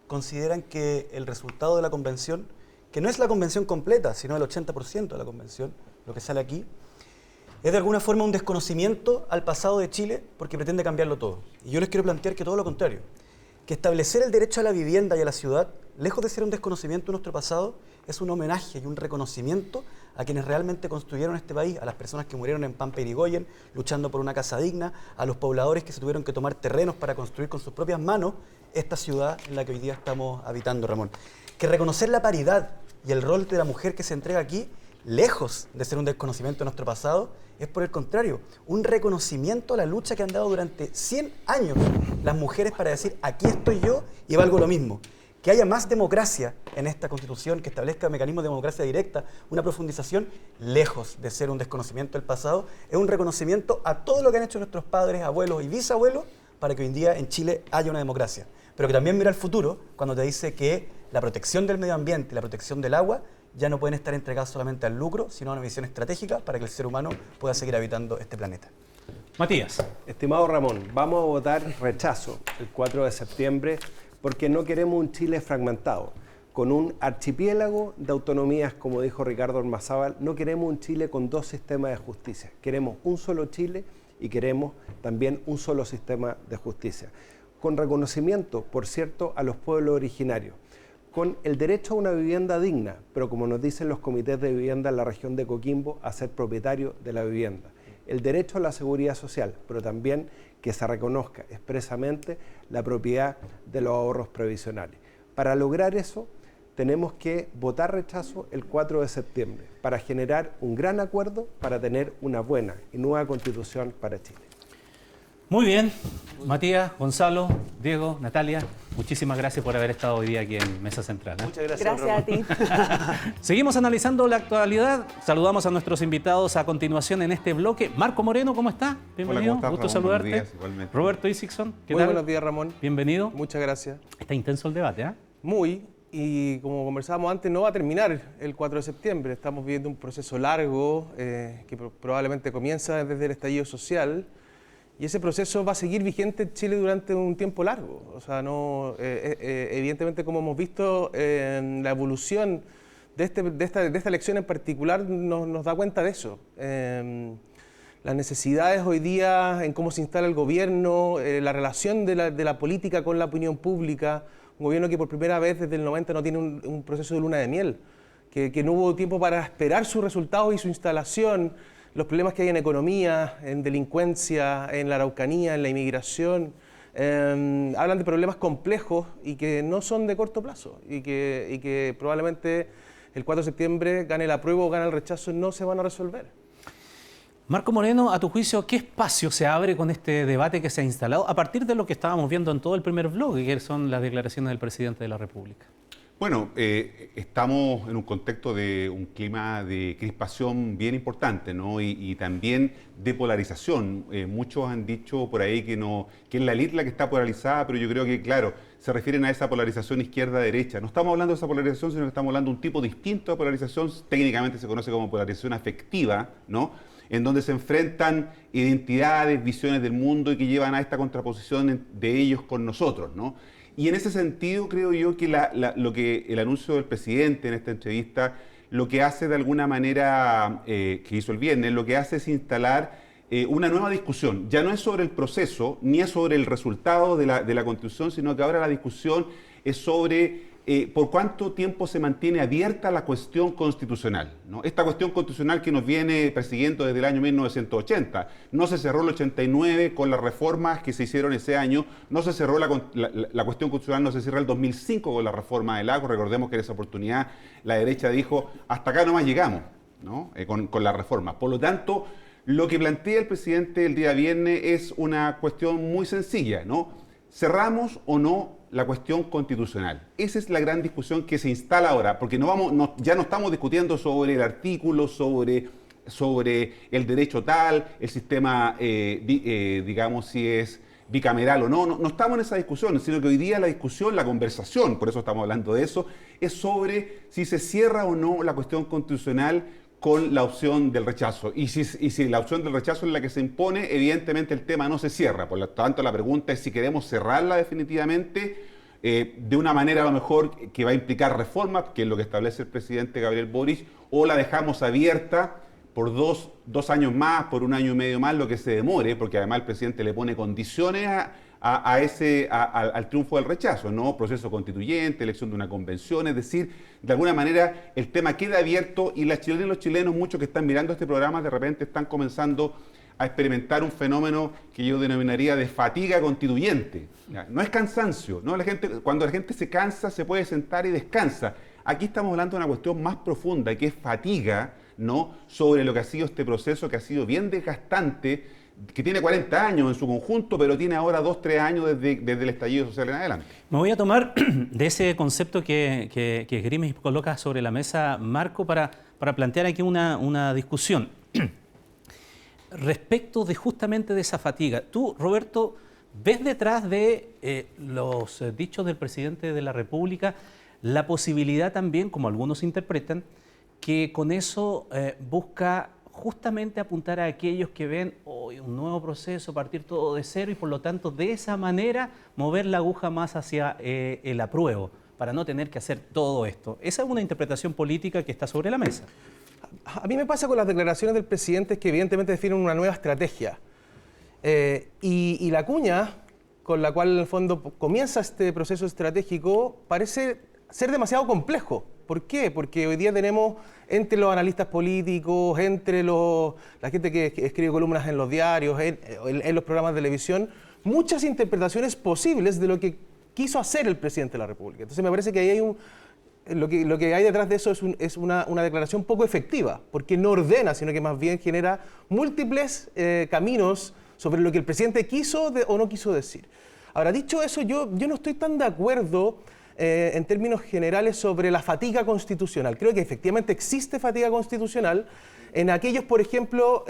E: consideran que el resultado de la Convención, que no es la Convención completa, sino el 80% de la Convención, lo que sale aquí, es de alguna forma un desconocimiento al pasado de Chile porque pretende cambiarlo todo. Y yo les quiero plantear que todo lo contrario, que establecer el derecho a la vivienda y a la ciudad, lejos de ser un desconocimiento de nuestro pasado, es un homenaje y un reconocimiento a quienes realmente construyeron este país, a las personas que murieron en Pampa y Irigoyen, luchando por una casa digna, a los pobladores que se tuvieron que tomar terrenos para construir con sus propias manos esta ciudad en la que hoy día estamos habitando, Ramón. Que reconocer la paridad y el rol de la mujer que se entrega aquí, lejos de ser un desconocimiento de nuestro pasado, es por el contrario, un reconocimiento a la lucha que han dado durante 100 años las mujeres para decir, aquí estoy yo y valgo lo mismo. Que haya más democracia en esta Constitución, que establezca mecanismos de democracia directa, una profundización, lejos de ser un desconocimiento del pasado, es un reconocimiento a todo lo que han hecho nuestros padres, abuelos y bisabuelos para que hoy en día en Chile haya una democracia. Pero que también mira al futuro cuando te dice que la protección del medio ambiente y la protección del agua ya no pueden estar entregadas solamente al lucro, sino a una visión estratégica para que el ser humano pueda seguir habitando este planeta.
A: Matías.
D: Estimado Ramón, vamos a votar rechazo el 4 de septiembre porque no queremos un Chile fragmentado. Con un archipiélago de autonomías, como dijo Ricardo Ormazábal, no queremos un Chile con dos sistemas de justicia. Queremos un solo Chile y queremos también un solo sistema de justicia. Con reconocimiento, por cierto, a los pueblos originarios. con el derecho a una vivienda digna, pero como nos dicen los comités de vivienda en la región de Coquimbo, a ser propietario de la vivienda. El derecho a la seguridad social, pero también que se reconozca expresamente la propiedad de los ahorros previsionales. Para lograr eso, tenemos que votar rechazo el 4 de septiembre para generar un gran acuerdo para tener una buena y nueva constitución para Chile.
A: Muy bien, Matías, Gonzalo, Diego, Natalia, muchísimas gracias por haber estado hoy día aquí en Mesa Central.
C: Muchas gracias.
B: Gracias a ti.
A: Seguimos analizando la actualidad. Saludamos a nuestros invitados a continuación en este bloque. Marco Moreno, ¿cómo está? Bienvenido.
J: Hola, ¿cómo estás,
A: Gusto
J: Ramón?
A: saludarte.
J: Buenos días, igualmente.
A: Roberto Isixson, ¿qué
K: Muy
A: tal?
K: buenos días, Ramón.
A: Bienvenido.
K: Muchas gracias.
A: Está intenso el debate, ¿eh?
K: Muy, y como conversábamos antes, no va a terminar el 4 de septiembre. Estamos viviendo un proceso largo que probablemente comienza desde el estallido social, y ese proceso va a seguir vigente en Chile durante un tiempo largo. O sea, evidentemente, como hemos visto, la evolución de esta elección en particular nos da cuenta de eso. Las necesidades hoy día en cómo se instala el gobierno, la relación de la política con la opinión pública, un gobierno que por primera vez desde el 90 no tiene un proceso de luna de miel, que no hubo tiempo para esperar sus resultados y su instalación, los problemas que hay en economía, en delincuencia, en la Araucanía, en la inmigración. Hablan de problemas complejos y que no son de corto plazo y que probablemente el 4 de septiembre, gane el apruebo o gane el rechazo, no se van a resolver.
A: Marco Moreno, a tu juicio, ¿qué espacio se abre con este debate que se ha instalado a partir de lo que estábamos viendo en todo el primer bloque, que son las declaraciones del presidente de la República?
J: Bueno, estamos en un contexto de un clima de crispación bien importante, ¿no? Y también de polarización. Muchos han dicho por ahí que es la élite la que está polarizada, pero yo creo que, claro, se refieren a esa polarización izquierda-derecha. No estamos hablando de esa polarización, sino que estamos hablando de un tipo distinto de polarización. Técnicamente se conoce como polarización afectiva, ¿no? En donde se enfrentan identidades, visiones del mundo y que llevan a esta contraposición de ellos con nosotros, ¿no? Y en ese sentido creo yo que lo que el anuncio del presidente en esta entrevista, lo que hace de alguna manera, que hizo el viernes, lo que hace es instalar una nueva discusión. Ya no es sobre el proceso, ni es sobre el resultado de la Constitución, sino que ahora la discusión es sobre por cuánto tiempo se mantiene abierta la cuestión constitucional, ¿no? Esta cuestión constitucional que nos viene persiguiendo desde el año 1980. No se cerró el 89 con las reformas que se hicieron ese año, no se cerró la cuestión constitucional, no se cierra el 2005 con la reforma del agua. Recordemos que en esa oportunidad la derecha dijo, hasta acá nomás llegamos, ¿no? Con la reforma. Por lo tanto, lo que plantea el presidente el día viernes es una cuestión muy sencilla, ¿no? ¿Cerramos o no la cuestión constitucional? Esa es la gran discusión que se instala ahora, porque ya no estamos discutiendo sobre el artículo, sobre el derecho tal, el sistema, digamos, si es bicameral o no. No estamos en esa discusión, sino que hoy día la discusión, la conversación, por eso estamos hablando de eso, es sobre si se cierra o no la cuestión constitucional con la opción del rechazo. Y si la opción del rechazo es la que se impone, evidentemente el tema no se cierra. Por lo tanto, la pregunta es si queremos cerrarla definitivamente de una manera a lo mejor que va a implicar reformas, que es lo que establece el presidente Gabriel Boric, o la dejamos abierta por dos años más, por un año y medio más, lo que se demore, porque además el presidente le pone condiciones al triunfo del rechazo, ¿no? Proceso constituyente, elección de una convención, es decir, de alguna manera el tema queda abierto y las chilenas y los chilenos, muchos que están mirando este programa, de repente están comenzando a experimentar un fenómeno que yo denominaría de fatiga constituyente. No es cansancio, ¿no? Cuando la gente se cansa, se puede sentar y descansa. Aquí estamos hablando de una cuestión más profunda, que es fatiga, ¿no? Sobre lo que ha sido este proceso, que ha sido bien desgastante, que tiene 40 años en su conjunto, pero tiene ahora 2, 3 años desde el estallido social en adelante.
A: Me voy a tomar de ese concepto que esgrime y coloca sobre la mesa, Marco, para plantear aquí una discusión respecto de justamente de esa fatiga. Tú, Roberto, ¿ves detrás de los dichos del presidente de la República la posibilidad también, como algunos interpretan, que con eso busca justamente apuntar a aquellos que ven hoy un nuevo proceso, partir todo de cero y por lo tanto de esa manera mover la aguja más hacia el apruebo, para no tener que hacer todo esto? Esa es una interpretación política que está sobre la mesa.
K: A mí me pasa con las declaraciones del presidente que evidentemente definen una nueva estrategia. Y la cuña con la cual en el fondo comienza este proceso estratégico parece ser demasiado complejo. ¿Por qué? Porque hoy día tenemos entre los analistas políticos, entre la gente que escribe columnas en los diarios, en los programas de televisión, muchas interpretaciones posibles de lo que quiso hacer el presidente de la República. Entonces me parece que ahí hay lo que hay detrás de eso es una declaración poco efectiva, porque no ordena, sino que más bien genera múltiples caminos sobre lo que el presidente quiso o no quiso decir. Ahora, dicho eso, yo no estoy tan de acuerdo en términos generales sobre la fatiga constitucional. Creo que efectivamente existe fatiga constitucional en aquellos, por ejemplo,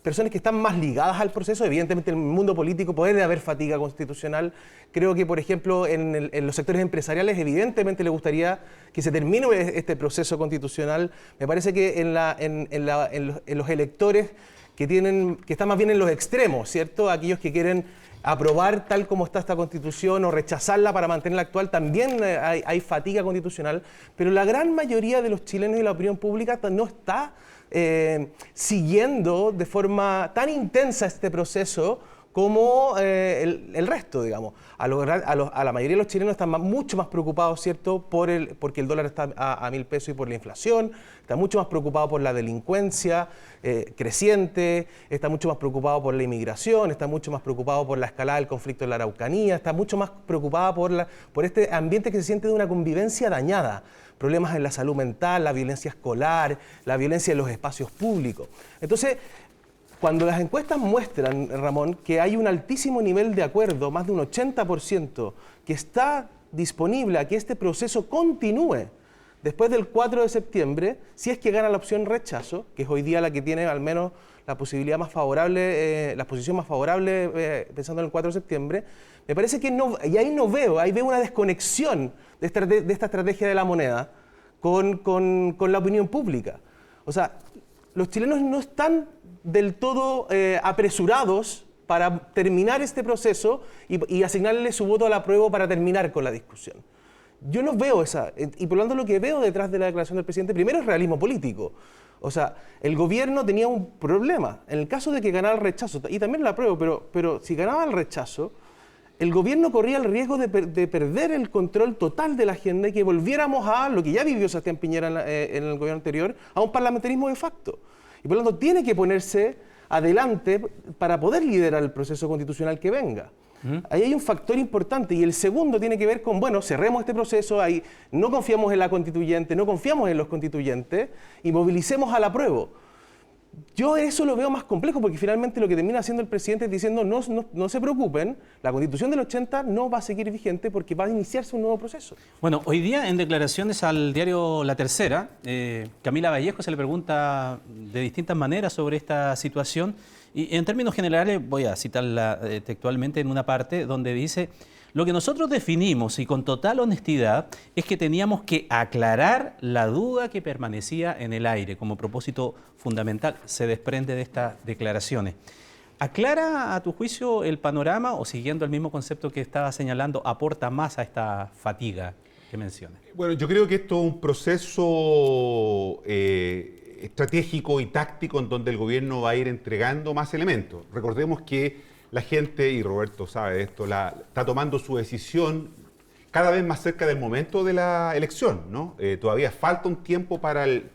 K: personas que están más ligadas al proceso. Evidentemente en el mundo político puede haber fatiga constitucional. Creo que, por ejemplo, en los sectores empresariales evidentemente le gustaría que se termine este proceso constitucional. Me parece que en los electores que están más bien en los extremos, ¿cierto? Aquellos que quieren aprobar tal como está esta Constitución o rechazarla para mantenerla actual, también hay fatiga constitucional, pero la gran mayoría de los chilenos y la opinión pública no está siguiendo de forma tan intensa este proceso como el resto, digamos. A la mayoría de los chilenos están mucho más preocupados, ¿cierto?, porque el dólar está a 1.000 pesos y por la inflación, está mucho más preocupado por la delincuencia creciente, está mucho más preocupado por la inmigración, está mucho más preocupado por la escalada del conflicto en la Araucanía, está mucho más preocupado por este ambiente que se siente de una convivencia dañada, problemas en la salud mental, la violencia escolar, la violencia en los espacios públicos. Entonces, cuando las encuestas muestran, Ramón, que hay un altísimo nivel de acuerdo, más de un 80%, que está disponible a que este proceso continúe después del 4 de septiembre, si es que gana la opción rechazo, que es hoy día la que tiene al menos la posibilidad más favorable, la posición más favorable pensando en el 4 de septiembre, me parece que no, y ahí veo una desconexión de esta estrategia de la moneda con la opinión pública. O sea, los chilenos no están del todo apresurados para terminar este proceso y asignarle su voto al apruebo para terminar con la discusión. Yo no veo y por lo tanto lo que veo detrás de la declaración del presidente, primero es realismo político. O sea, el gobierno tenía un problema. En el caso de que ganara el rechazo, y también el apruebo, pero si ganaba el rechazo, el gobierno corría el riesgo de perder el control total de la agenda y que volviéramos a lo que ya vivió Sebastián Piñera en el gobierno anterior, a un parlamentarismo de facto. Y por lo tanto tiene que ponerse adelante para poder liderar el proceso constitucional que venga. Ahí hay un factor importante y el segundo tiene que ver con, bueno, cerremos este proceso, ahí no confiamos en la constituyente, no confiamos en los constituyentes y movilicemos al apruebo. Yo eso lo veo más complejo porque finalmente lo que termina haciendo el presidente es diciendo no se preocupen, la Constitución del 80 no va a seguir vigente porque va a iniciarse un nuevo proceso.
A: Bueno, hoy día en declaraciones al diario La Tercera, Camila Vallejo se le pregunta de distintas maneras sobre esta situación y en términos generales voy a citarla textualmente en una parte donde dice: lo que nosotros definimos y con total honestidad es que teníamos que aclarar la duda que permanecía en el aire como propósito fundamental. Se desprende de estas declaraciones. ¿Aclara a tu juicio el panorama o, siguiendo el mismo concepto que estaba señalando, aporta más a esta fatiga que mencionas?
J: Bueno, yo creo que esto es un proceso estratégico y táctico en donde el gobierno va a ir entregando más elementos. Recordemos que la gente, y Roberto sabe de esto, está tomando su decisión cada vez más cerca del momento de la elección, ¿no? Todavía falta un tiempo para el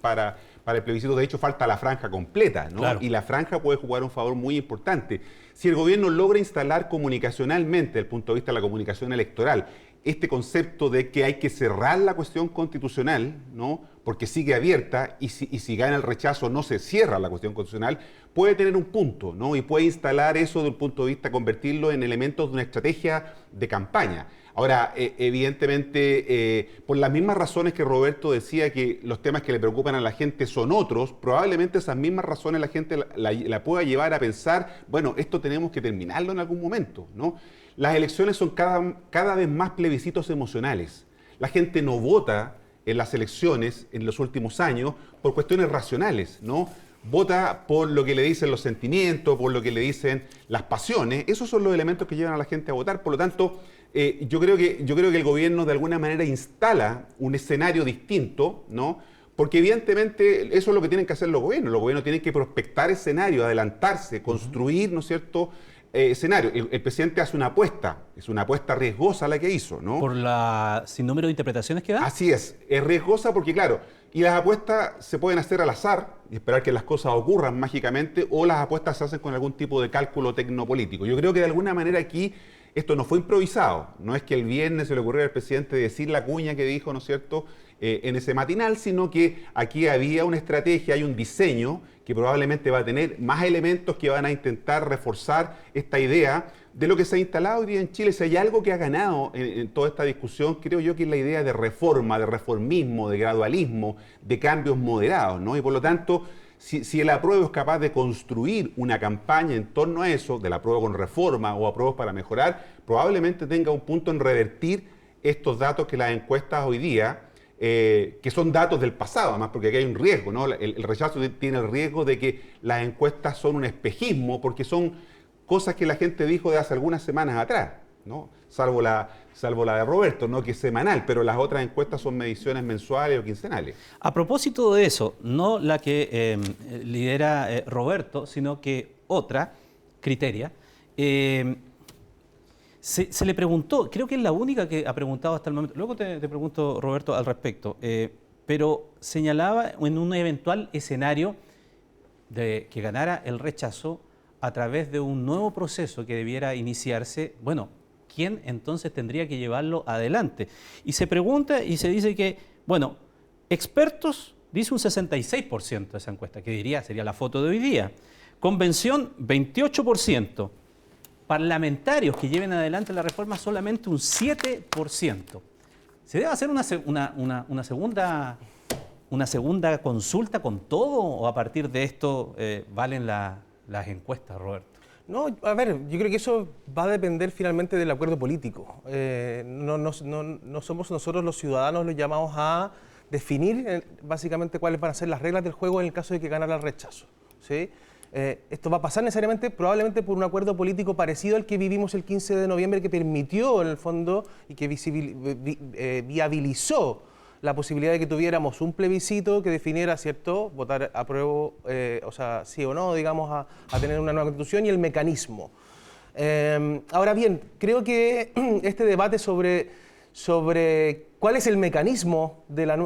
J: plebiscito, de hecho falta la franja completa, ¿no? Claro. Y la franja puede jugar un favor muy importante. Si el gobierno logra instalar comunicacionalmente, desde el punto de vista de la comunicación electoral, este concepto de que hay que cerrar la cuestión constitucional, ¿no?, porque sigue abierta y si gana el rechazo no se cierra la cuestión constitucional, puede tener un punto, ¿no?, y puede instalar eso desde el punto de vista, convertirlo en elementos de una estrategia de campaña. Ahora, evidentemente, por las mismas razones que Roberto decía que los temas que le preocupan a la gente son otros, probablemente esas mismas razones la gente la pueda llevar a pensar, bueno, esto tenemos que terminarlo en algún momento, ¿no? Las elecciones son cada vez más plebiscitos emocionales. La gente no vota en las elecciones en los últimos años por cuestiones racionales, ¿no? Vota por lo que le dicen los sentimientos, por lo que le dicen las pasiones. Esos son los elementos que llevan a la gente a votar. Por lo tanto, yo creo que el gobierno de alguna manera instala un escenario distinto, ¿no? Porque evidentemente eso es lo que tienen que hacer los gobiernos. Los gobiernos tienen que prospectar escenarios, adelantarse, construir, ¿no es cierto?, escenario. El presidente hace una apuesta, es una apuesta riesgosa la que hizo, ¿no?
A: Por la sinnúmero de interpretaciones que da.
J: Así es riesgosa porque, claro, y las apuestas se pueden hacer al azar y esperar que las cosas ocurran mágicamente, o las apuestas se hacen con algún tipo de cálculo tecnopolítico. Yo creo que de alguna manera aquí esto no fue improvisado, no es que el viernes se le ocurrió al presidente decir la cuña que dijo, ¿no es cierto?, en ese matinal, sino que aquí había una estrategia, hay un diseño que probablemente va a tener más elementos que van a intentar reforzar esta idea de lo que se ha instalado hoy día en Chile. Si hay algo que ha ganado en toda esta discusión, creo yo que es la idea de reforma, de reformismo, de gradualismo, de cambios moderados, ¿no? Y por lo tanto, si el apruebo es capaz de construir una campaña en torno a eso, del apruebo con reforma o apruebos para mejorar, probablemente tenga un punto en revertir estos datos que las encuestas hoy día, que son datos del pasado, además, porque aquí hay un riesgo, ¿no? El rechazo tiene el riesgo de que las encuestas son un espejismo, porque son cosas que la gente dijo de hace algunas semanas atrás, ¿no? Salvo la de Roberto, ¿no?, que es semanal, pero las otras encuestas son mediciones mensuales o quincenales.
A: A propósito de eso, no la que lidera Roberto, sino que otra, Criteria, se le preguntó, creo que es la única que ha preguntado hasta el momento, luego te pregunto, Roberto, al respecto, pero señalaba en un eventual escenario de que ganara el rechazo a través de un nuevo proceso que debiera iniciarse, bueno, ¿quién entonces tendría que llevarlo adelante? Y se pregunta y se dice que, bueno, expertos, dice un 66% de esa encuesta, que sería la foto de hoy día. Convención, 28%. Parlamentarios que lleven adelante la reforma, solamente un 7%. ¿Se debe hacer una segunda consulta con todo, o a partir de esto valen las encuestas, Roberto?
K: No, a ver, yo creo que eso va a depender finalmente del acuerdo político. No somos nosotros los ciudadanos los llamados a definir básicamente cuáles van a ser las reglas del juego en el caso de que ganara el rechazo, ¿sí? Esto va a pasar necesariamente, probablemente por un acuerdo político parecido al que vivimos el 15 de noviembre, que permitió en el fondo y que viabilizó la posibilidad de que tuviéramos un plebiscito que definiera, ¿cierto?, votar apruebo, o sea, sí o no, digamos, a tener una nueva constitución, y el mecanismo. Ahora bien, creo que este debate sobre cuál es el mecanismo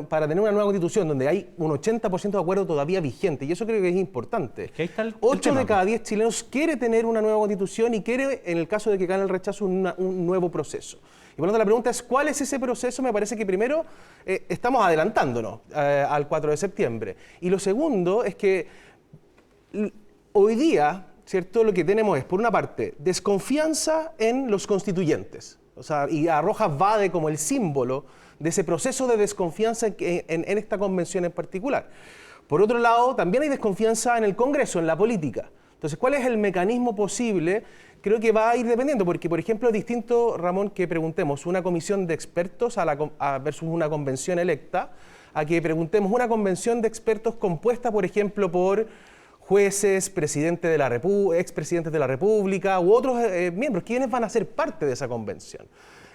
K: para tener una nueva constitución, donde hay un 80% de acuerdo todavía vigente, y eso creo que es importante.
A: Que ahí está el
K: 8
A: tema,
K: de cada 10 chilenos quiere tener una nueva constitución y quiere, en el caso de que gane el rechazo, un nuevo proceso. Y por lo tanto la pregunta es, ¿cuál es ese proceso? Me parece que primero estamos adelantándonos al 4 de septiembre. Y lo segundo es que hoy día, ¿cierto?, lo que tenemos es, por una parte, desconfianza en los constituyentes. O sea, y a Rojas Vade como el símbolo de ese proceso de desconfianza en esta convención en particular. Por otro lado, también hay desconfianza en el Congreso, en la política. Entonces, ¿cuál es el mecanismo posible? Creo que va a ir dependiendo, porque, por ejemplo, es distinto, Ramón, que preguntemos una comisión de expertos versus una convención electa, a que preguntemos una convención de expertos compuesta, por ejemplo, por jueces, expresidentes de la República u otros miembros. ¿Quiénes van a ser parte de esa convención?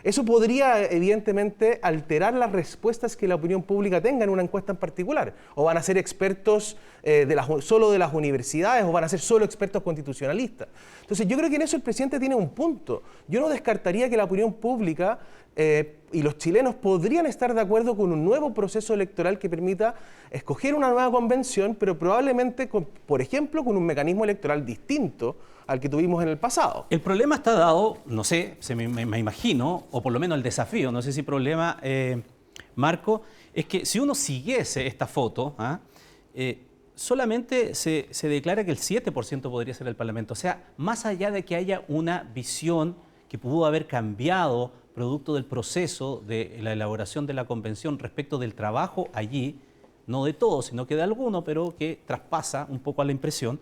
K: Eso podría, evidentemente, alterar las respuestas que la opinión pública tenga en una encuesta en particular. O van a ser expertos solo de las universidades, o van a ser solo expertos constitucionalistas. Entonces, yo creo que en eso el presidente tiene un punto. Yo no descartaría que la opinión pública y los chilenos podrían estar de acuerdo con un nuevo proceso electoral que permita escoger una nueva convención, pero probablemente, por ejemplo, con un mecanismo electoral distinto al que tuvimos en el pasado.
A: El problema está dado, no sé, me imagino, o por lo menos el desafío, no sé si problema, Marco, es que si uno siguiese esta foto, solamente se declara que el 7% podría ser el Parlamento. O sea, más allá de que haya una visión que pudo haber cambiado producto del proceso de la elaboración de la convención respecto del trabajo allí, no de todo, sino que de alguno, pero que traspasa un poco a la impresión,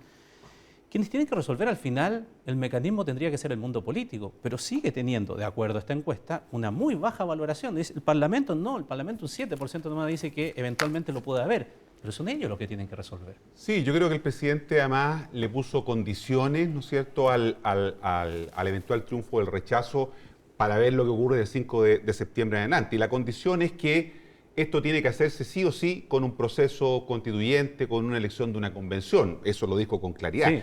A: quienes tienen que resolver al final el mecanismo tendría que ser el mundo político, pero sigue teniendo, de acuerdo a esta encuesta, una muy baja valoración. Dice, el Parlamento no, el Parlamento un 7% nomás dice que eventualmente lo puede haber, pero son ellos los que tienen que resolver.
J: Sí, yo creo que el presidente además le puso condiciones, ¿no es cierto?, al eventual triunfo del rechazo para ver lo que ocurre del 5 de septiembre en adelante. Y la condición es que esto tiene que hacerse sí o sí con un proceso constituyente, con una elección de una convención. Eso lo dijo con claridad.
A: Sí.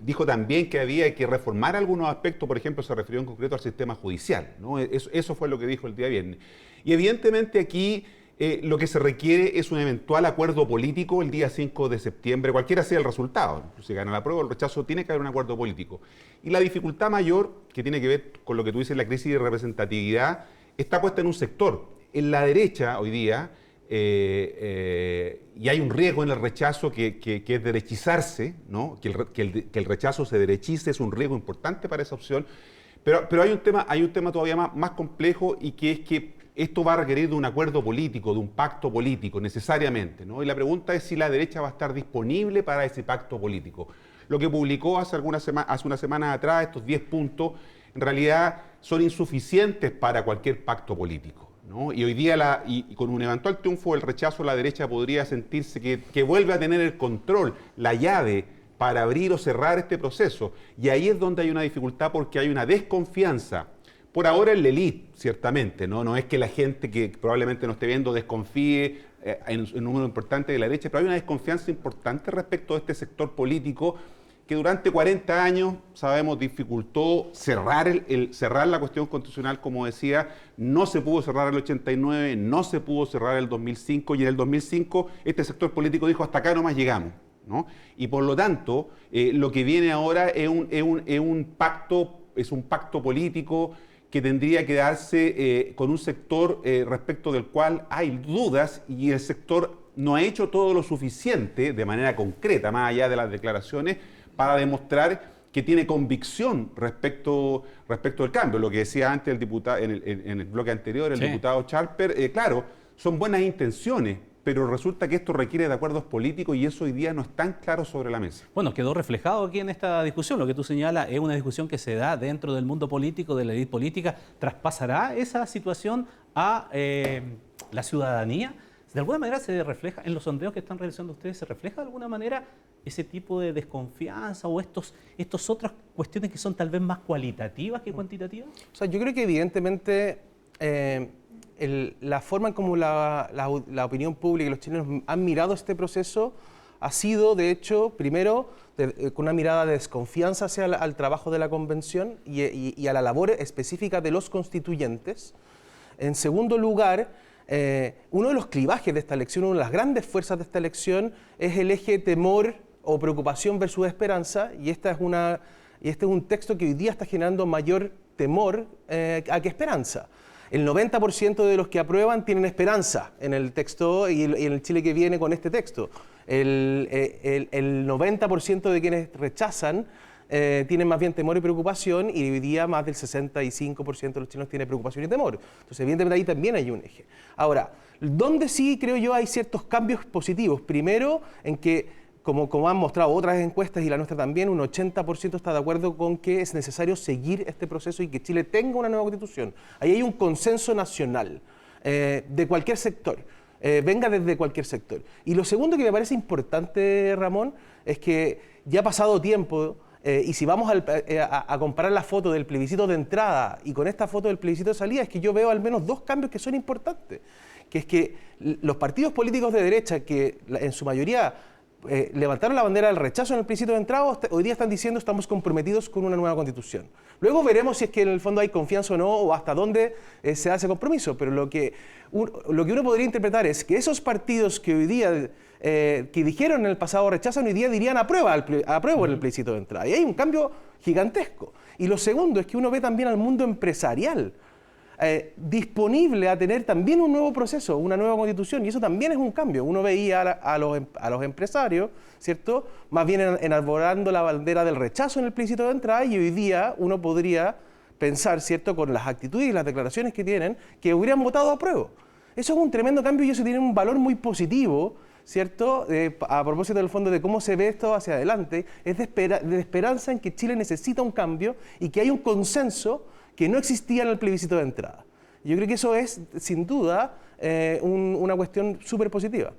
J: Dijo también que había que reformar algunos aspectos, por ejemplo, se refirió en concreto al sistema judicial, ¿no? Eso fue lo que dijo el día viernes. Y evidentemente aquí lo que se requiere es un eventual acuerdo político el día 5 de septiembre, cualquiera sea el resultado. Si gana la prueba o el rechazo, tiene que haber un acuerdo político. Y la dificultad mayor, que tiene que ver con lo que tú dices, la crisis de representatividad, está puesta en un sector. En la derecha hoy día, y hay un riesgo en el rechazo que es derechizarse, ¿no? Que el rechazo se derechice es un riesgo importante para esa opción, pero hay un tema todavía más complejo, y que es que esto va a requerir de un acuerdo político, de un pacto político, necesariamente, ¿no? Y la pregunta es si la derecha va a estar disponible para ese pacto político. Lo que publicó hace una semana atrás, estos 10 puntos, en realidad son insuficientes para cualquier pacto político, ¿no? Y hoy día, y con un eventual triunfo del rechazo, la derecha podría sentirse que vuelve a tener el control, la llave para abrir o cerrar este proceso. Y ahí es donde hay una dificultad, porque hay una desconfianza. Por ahora en la élite, ciertamente, ¿no? No es que la gente que probablemente no esté viendo desconfíe en un número importante de la derecha, pero hay una desconfianza importante respecto a este sector político que durante 40 años, sabemos, dificultó cerrar la cuestión constitucional, como decía. No se pudo cerrar el 89, no se pudo cerrar el 2005, y en el 2005 este sector político dijo: hasta acá nomás llegamos, ¿no? Y por lo tanto, lo que viene ahora es un pacto político que tendría que darse con un sector respecto del cual hay dudas, y el sector no ha hecho todo lo suficiente de manera concreta, más allá de las declaraciones, para demostrar que tiene convicción respecto del cambio. Lo que decía antes el diputado en el bloque anterior, el diputado Scharper, claro, son buenas intenciones, pero resulta que esto requiere de acuerdos políticos, y eso hoy día no es tan claro sobre la mesa.
A: Bueno, quedó reflejado aquí en esta discusión. Lo que tú señalas es una discusión que se da dentro del mundo político, de la élite política. ¿Traspasará esa situación a la ciudadanía? ¿De alguna manera se refleja en los sondeos que están realizando ustedes? ¿Se refleja de alguna manera ese tipo de desconfianza o estas otras cuestiones que son tal vez más cualitativas que cuantitativas?
K: O sea, yo creo que evidentemente la forma en como la opinión pública y los chilenos han mirado este proceso ha sido, de hecho, primero, con una mirada de desconfianza hacia al trabajo de la convención y a la labor específica de los constituyentes. En segundo lugar, uno de los clivajes de esta elección, una de las grandes fuerzas de esta elección, es el eje temor o preocupación versus esperanza, y este es un texto que hoy día está generando mayor temor a que esperanza. El 90% de los que aprueban tienen esperanza en el texto y en el Chile que viene con este texto. El 90% de quienes rechazan tienen más bien temor y preocupación, y hoy día más del 65% de los chilenos tiene preocupación y temor. Entonces, evidentemente, ahí también hay un eje. Ahora, donde sí creo yo hay ciertos cambios positivos. Primero, en que, como han mostrado otras encuestas y la nuestra también, un 80% está de acuerdo con que es necesario seguir este proceso y que Chile tenga una nueva constitución. Ahí hay un consenso nacional de cualquier sector. Venga desde cualquier sector. Y lo segundo que me parece importante, Ramón, es que ya ha pasado tiempo. Y si vamos a comparar la foto del plebiscito de entrada y con esta foto del plebiscito de salida, es que yo veo al menos dos cambios que son importantes. Que es que los partidos políticos de derecha, que en su mayoría levantaron la bandera del rechazo en el plebiscito de entrada, hoy día están diciendo: estamos comprometidos con una nueva constitución. Luego veremos si es que en el fondo hay confianza o no, o hasta dónde se hace compromiso. Pero lo que uno podría interpretar es que esos partidos que hoy día que dijeron en el pasado rechazan, hoy día dirían apruebo en el plebiscito de entrada. Y hay un cambio gigantesco. Y lo segundo es que uno ve también al mundo empresarial disponible a tener también un nuevo proceso, una nueva constitución, y eso también es un cambio. Uno veía a los empresarios, ¿cierto?, más bien enarbolando la bandera del rechazo en el plebiscito de entrada, y hoy día uno podría pensar, ¿cierto?, con las actitudes y las declaraciones que tienen, que hubieran votado a prueba. Eso es un tremendo cambio, y eso tiene un valor muy positivo, ¿cierto?, a propósito del fondo de cómo se ve esto hacia adelante. Es de esperanza en que Chile necesita un cambio y que hay un consenso que no existía en el plebiscito de entrada. Yo creo que eso es, sin duda, una cuestión súper positiva.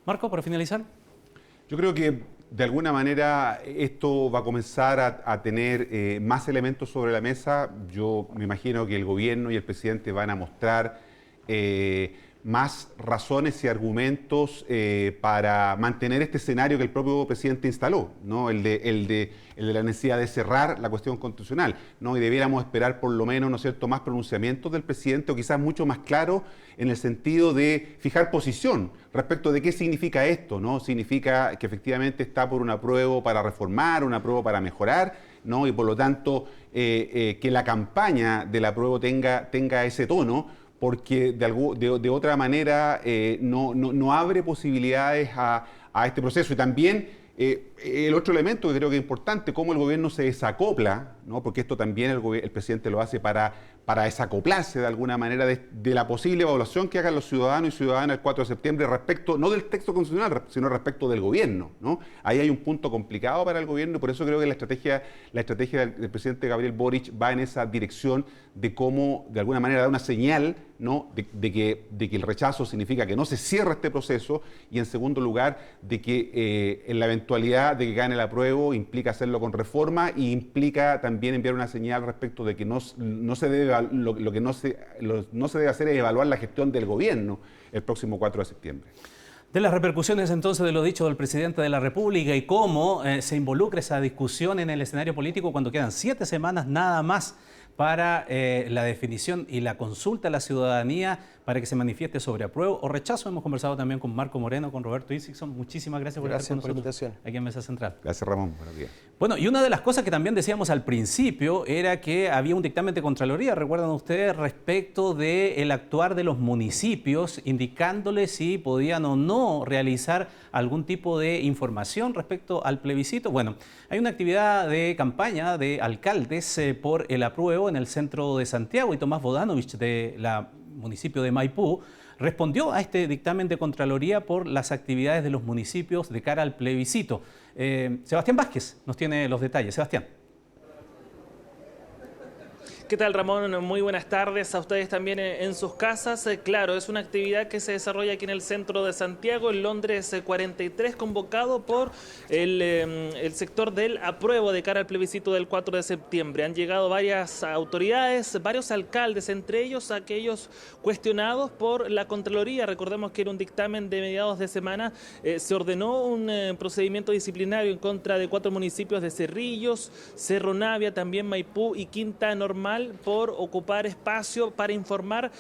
A: Marco, para finalizar.
J: Yo creo que, de alguna manera, esto va a comenzar a tener más elementos sobre la mesa. Yo me imagino que el gobierno y el presidente van a mostrar más razones y argumentos para mantener este escenario que el propio presidente instaló, ¿no? El de la necesidad de cerrar la cuestión constitucional, ¿no? Y debiéramos esperar por lo menos, ¿no es cierto?, más pronunciamientos del presidente, o quizás mucho más claro en el sentido de fijar posición respecto de qué significa esto, ¿no? Significa que efectivamente está por un apruebo para reformar, un apruebo para mejorar, ¿no? Y por lo tanto que la campaña del apruebo tenga ese tono, porque de otra manera no abre posibilidades a este proceso. Y también el otro elemento que creo que es importante, cómo el gobierno se desacopla, ¿no? Porque esto también el presidente lo hace para desacoplarse de alguna manera de la posible evaluación que hagan los ciudadanos y ciudadanas el 4 de septiembre respecto, no del texto constitucional, sino respecto del gobierno, ¿no? Ahí hay un punto complicado para el gobierno, y por eso creo que la estrategia del presidente Gabriel Boric va en esa dirección de cómo, de alguna manera, dar una señal, ¿no?, de que el rechazo significa que no se cierra este proceso, y en segundo lugar, de que en la eventualidad de que gane el apruebo implica hacerlo con reforma, y implica también enviar una señal respecto de que no se debe, lo que no se debe hacer es evaluar la gestión del gobierno el próximo 4 de septiembre.
A: De las repercusiones entonces de lo dicho del presidente de la República y cómo se involucra esa discusión en el escenario político cuando quedan 7 semanas nada más para la definición y la consulta a la ciudadanía para que se manifieste sobre apruebo o rechazo. Hemos conversado también con Marco Moreno, con Roberto Isixson. Muchísimas gracias por estar con nosotros.
K: Gracias por la invitación.
A: Aquí en Mesa Central.
J: Gracias, Ramón. Buenos días.
A: Bueno, y una de las cosas que también decíamos al principio era que había un dictamen de Contraloría, recuerdan ustedes, respecto del actuar de los municipios, indicándoles si podían o no realizar algún tipo de información respecto al plebiscito. Bueno, hay una actividad de campaña de alcaldes por el apruebo en el centro de Santiago, y Tomás Bodanovich de la municipio de Maipú respondió a este dictamen de Contraloría por las actividades de los municipios de cara al plebiscito. Sebastián Vázquez nos tiene los detalles. Sebastián.
L: ¿Qué tal, Ramón? Muy buenas tardes a ustedes también en sus casas. Claro, es una actividad que se desarrolla aquí en el centro de Santiago, en Londres 43, convocado por el sector del apruebo de cara al plebiscito del 4 de septiembre. Han llegado varias autoridades, varios alcaldes, entre ellos aquellos cuestionados por la Contraloría. Recordemos que en un dictamen de mediados de semana se ordenó un procedimiento disciplinario en contra de 4 municipios de Cerrillos, Cerro Navia, también Maipú y Quinta Normal, por ocupar espacio para informar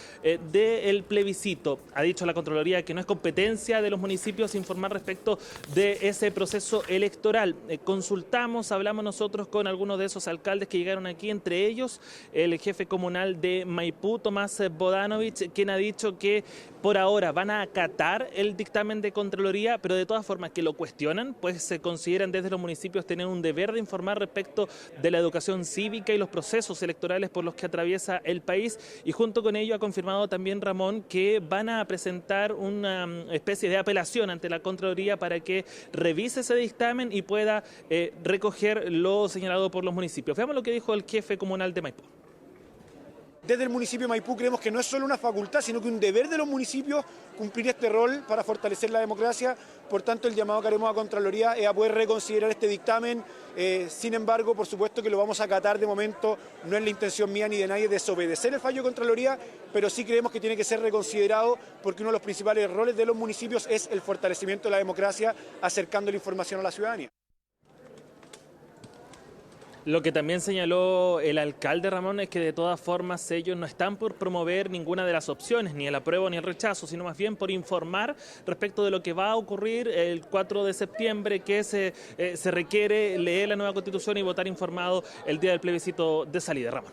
L: del plebiscito. Ha dicho la Contraloría que no es competencia de los municipios informar respecto de ese proceso electoral. Consultamos, hablamos nosotros con algunos de esos alcaldes que llegaron aquí, entre ellos el jefe comunal de Maipú, Tomás Bodanovich, quien ha dicho que por ahora van a acatar el dictamen de Contraloría, pero de todas formas que lo cuestionan, pues se consideran desde los municipios tener un deber de informar respecto de la educación cívica y los procesos electorales por los que atraviesa el país, y junto con ello ha confirmado también Ramón que van a presentar una especie de apelación ante la Contraloría para que revise ese dictamen y pueda recoger lo señalado por los municipios. Veamos lo que dijo el jefe comunal de Maipú.
M: Desde el municipio de Maipú creemos que no es solo una facultad, sino que un deber de los municipios cumplir este rol para fortalecer la democracia. Por tanto, el llamado que haremos a Contraloría es a poder reconsiderar este dictamen. Sin embargo, por supuesto que lo vamos a acatar de momento. No es la intención mía ni de nadie desobedecer el fallo de Contraloría, pero sí creemos que tiene que ser reconsiderado porque uno de los principales roles de los municipios es el fortalecimiento de la democracia, acercando la información a la ciudadanía.
L: Lo que también señaló el alcalde, Ramón, es que de todas formas ellos no están por promover ninguna de las opciones, ni el apruebo ni el rechazo, sino más bien por informar respecto de lo que va a ocurrir el 4 de septiembre, que se requiere leer la nueva Constitución y votar informado el día del plebiscito de salida, Ramón.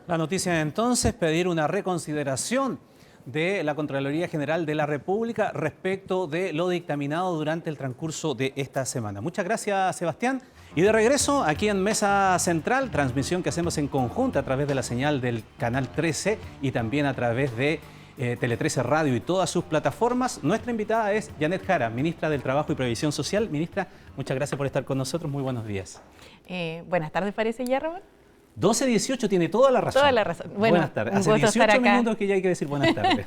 A: La noticia entonces, pedir una reconsideración de la Contraloría General de la República respecto de lo dictaminado durante el transcurso de esta semana. Muchas gracias, Sebastián. Y de regreso aquí en Mesa Central, transmisión que hacemos en conjunto a través de la señal del Canal 13 y también a través de Tele 13 Radio y todas sus plataformas. Nuestra invitada es Janet Jara, ministra del Trabajo y Previsión Social. Ministra, muchas gracias por estar con nosotros. Muy buenos días.
N: Buenas tardes, parece ya, Robert.
A: 12:18 tiene toda la razón.
N: Toda la razón. Bueno,
A: buenas tardes. Hace 18 minutos que ya hay que decir buenas tardes.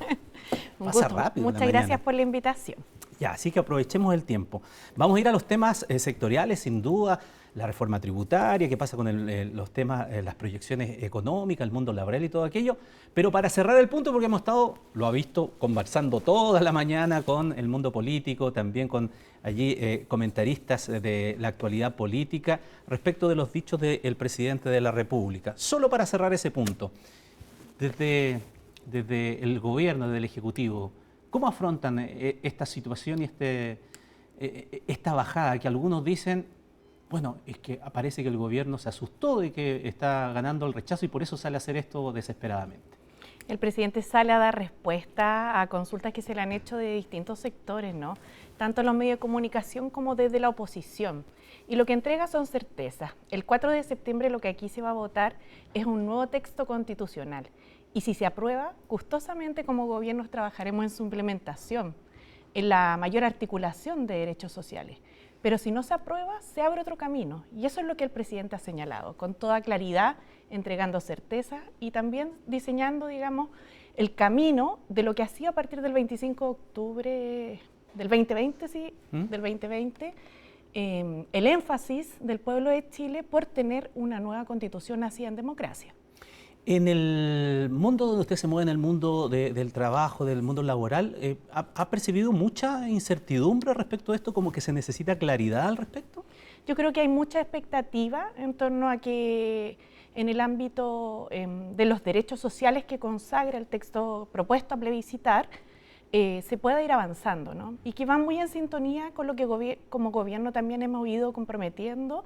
A: Pasa rápido.
N: Muchas gracias por la invitación.
A: Ya, así que aprovechemos el tiempo. Vamos a ir a los temas sectoriales, sin duda. la reforma tributaria, qué pasa con los temas, las proyecciones económicas, el mundo laboral y todo aquello. Pero para cerrar el punto, porque hemos estado, lo ha visto, conversando toda la mañana con el mundo político, también con allí comentaristas de la actualidad política, respecto de los dichos del presidente de la República. Solo para cerrar ese punto, desde el gobierno, desde el Ejecutivo, ¿cómo afrontan esta situación y esta bajada que algunos dicen, bueno, es que parece que el gobierno se asustó de que está ganando el rechazo y por eso sale a hacer esto desesperadamente?
N: El presidente sale a dar respuesta a consultas que se le han hecho de distintos sectores, ¿no? Tanto en los medios de comunicación como desde la oposición. Y lo que entrega son certezas. El 4 de septiembre lo que aquí se va a votar es un nuevo texto constitucional. Y si se aprueba, gustosamente como gobiernos trabajaremos en su implementación, en la mayor articulación de derechos sociales. Pero si no se aprueba, se abre otro camino. Y eso es lo que el presidente ha señalado, con toda claridad, entregando certeza y también diseñando, digamos, el camino de lo que ha sido a partir del 25 de octubre del 2020, del 2020, el énfasis del pueblo de Chile por tener una nueva constitución nacida en democracia.
A: En el mundo donde usted se mueve, en el mundo del trabajo, del mundo laboral, ¿ha percibido mucha incertidumbre respecto a esto, como que se necesita claridad al respecto?
N: Yo creo que hay mucha expectativa en torno a que en el ámbito de los derechos sociales que consagra el texto propuesto a plebiscitar, se pueda ir avanzando, ¿no? Y que va muy en sintonía con lo que como gobierno también hemos ido comprometiendo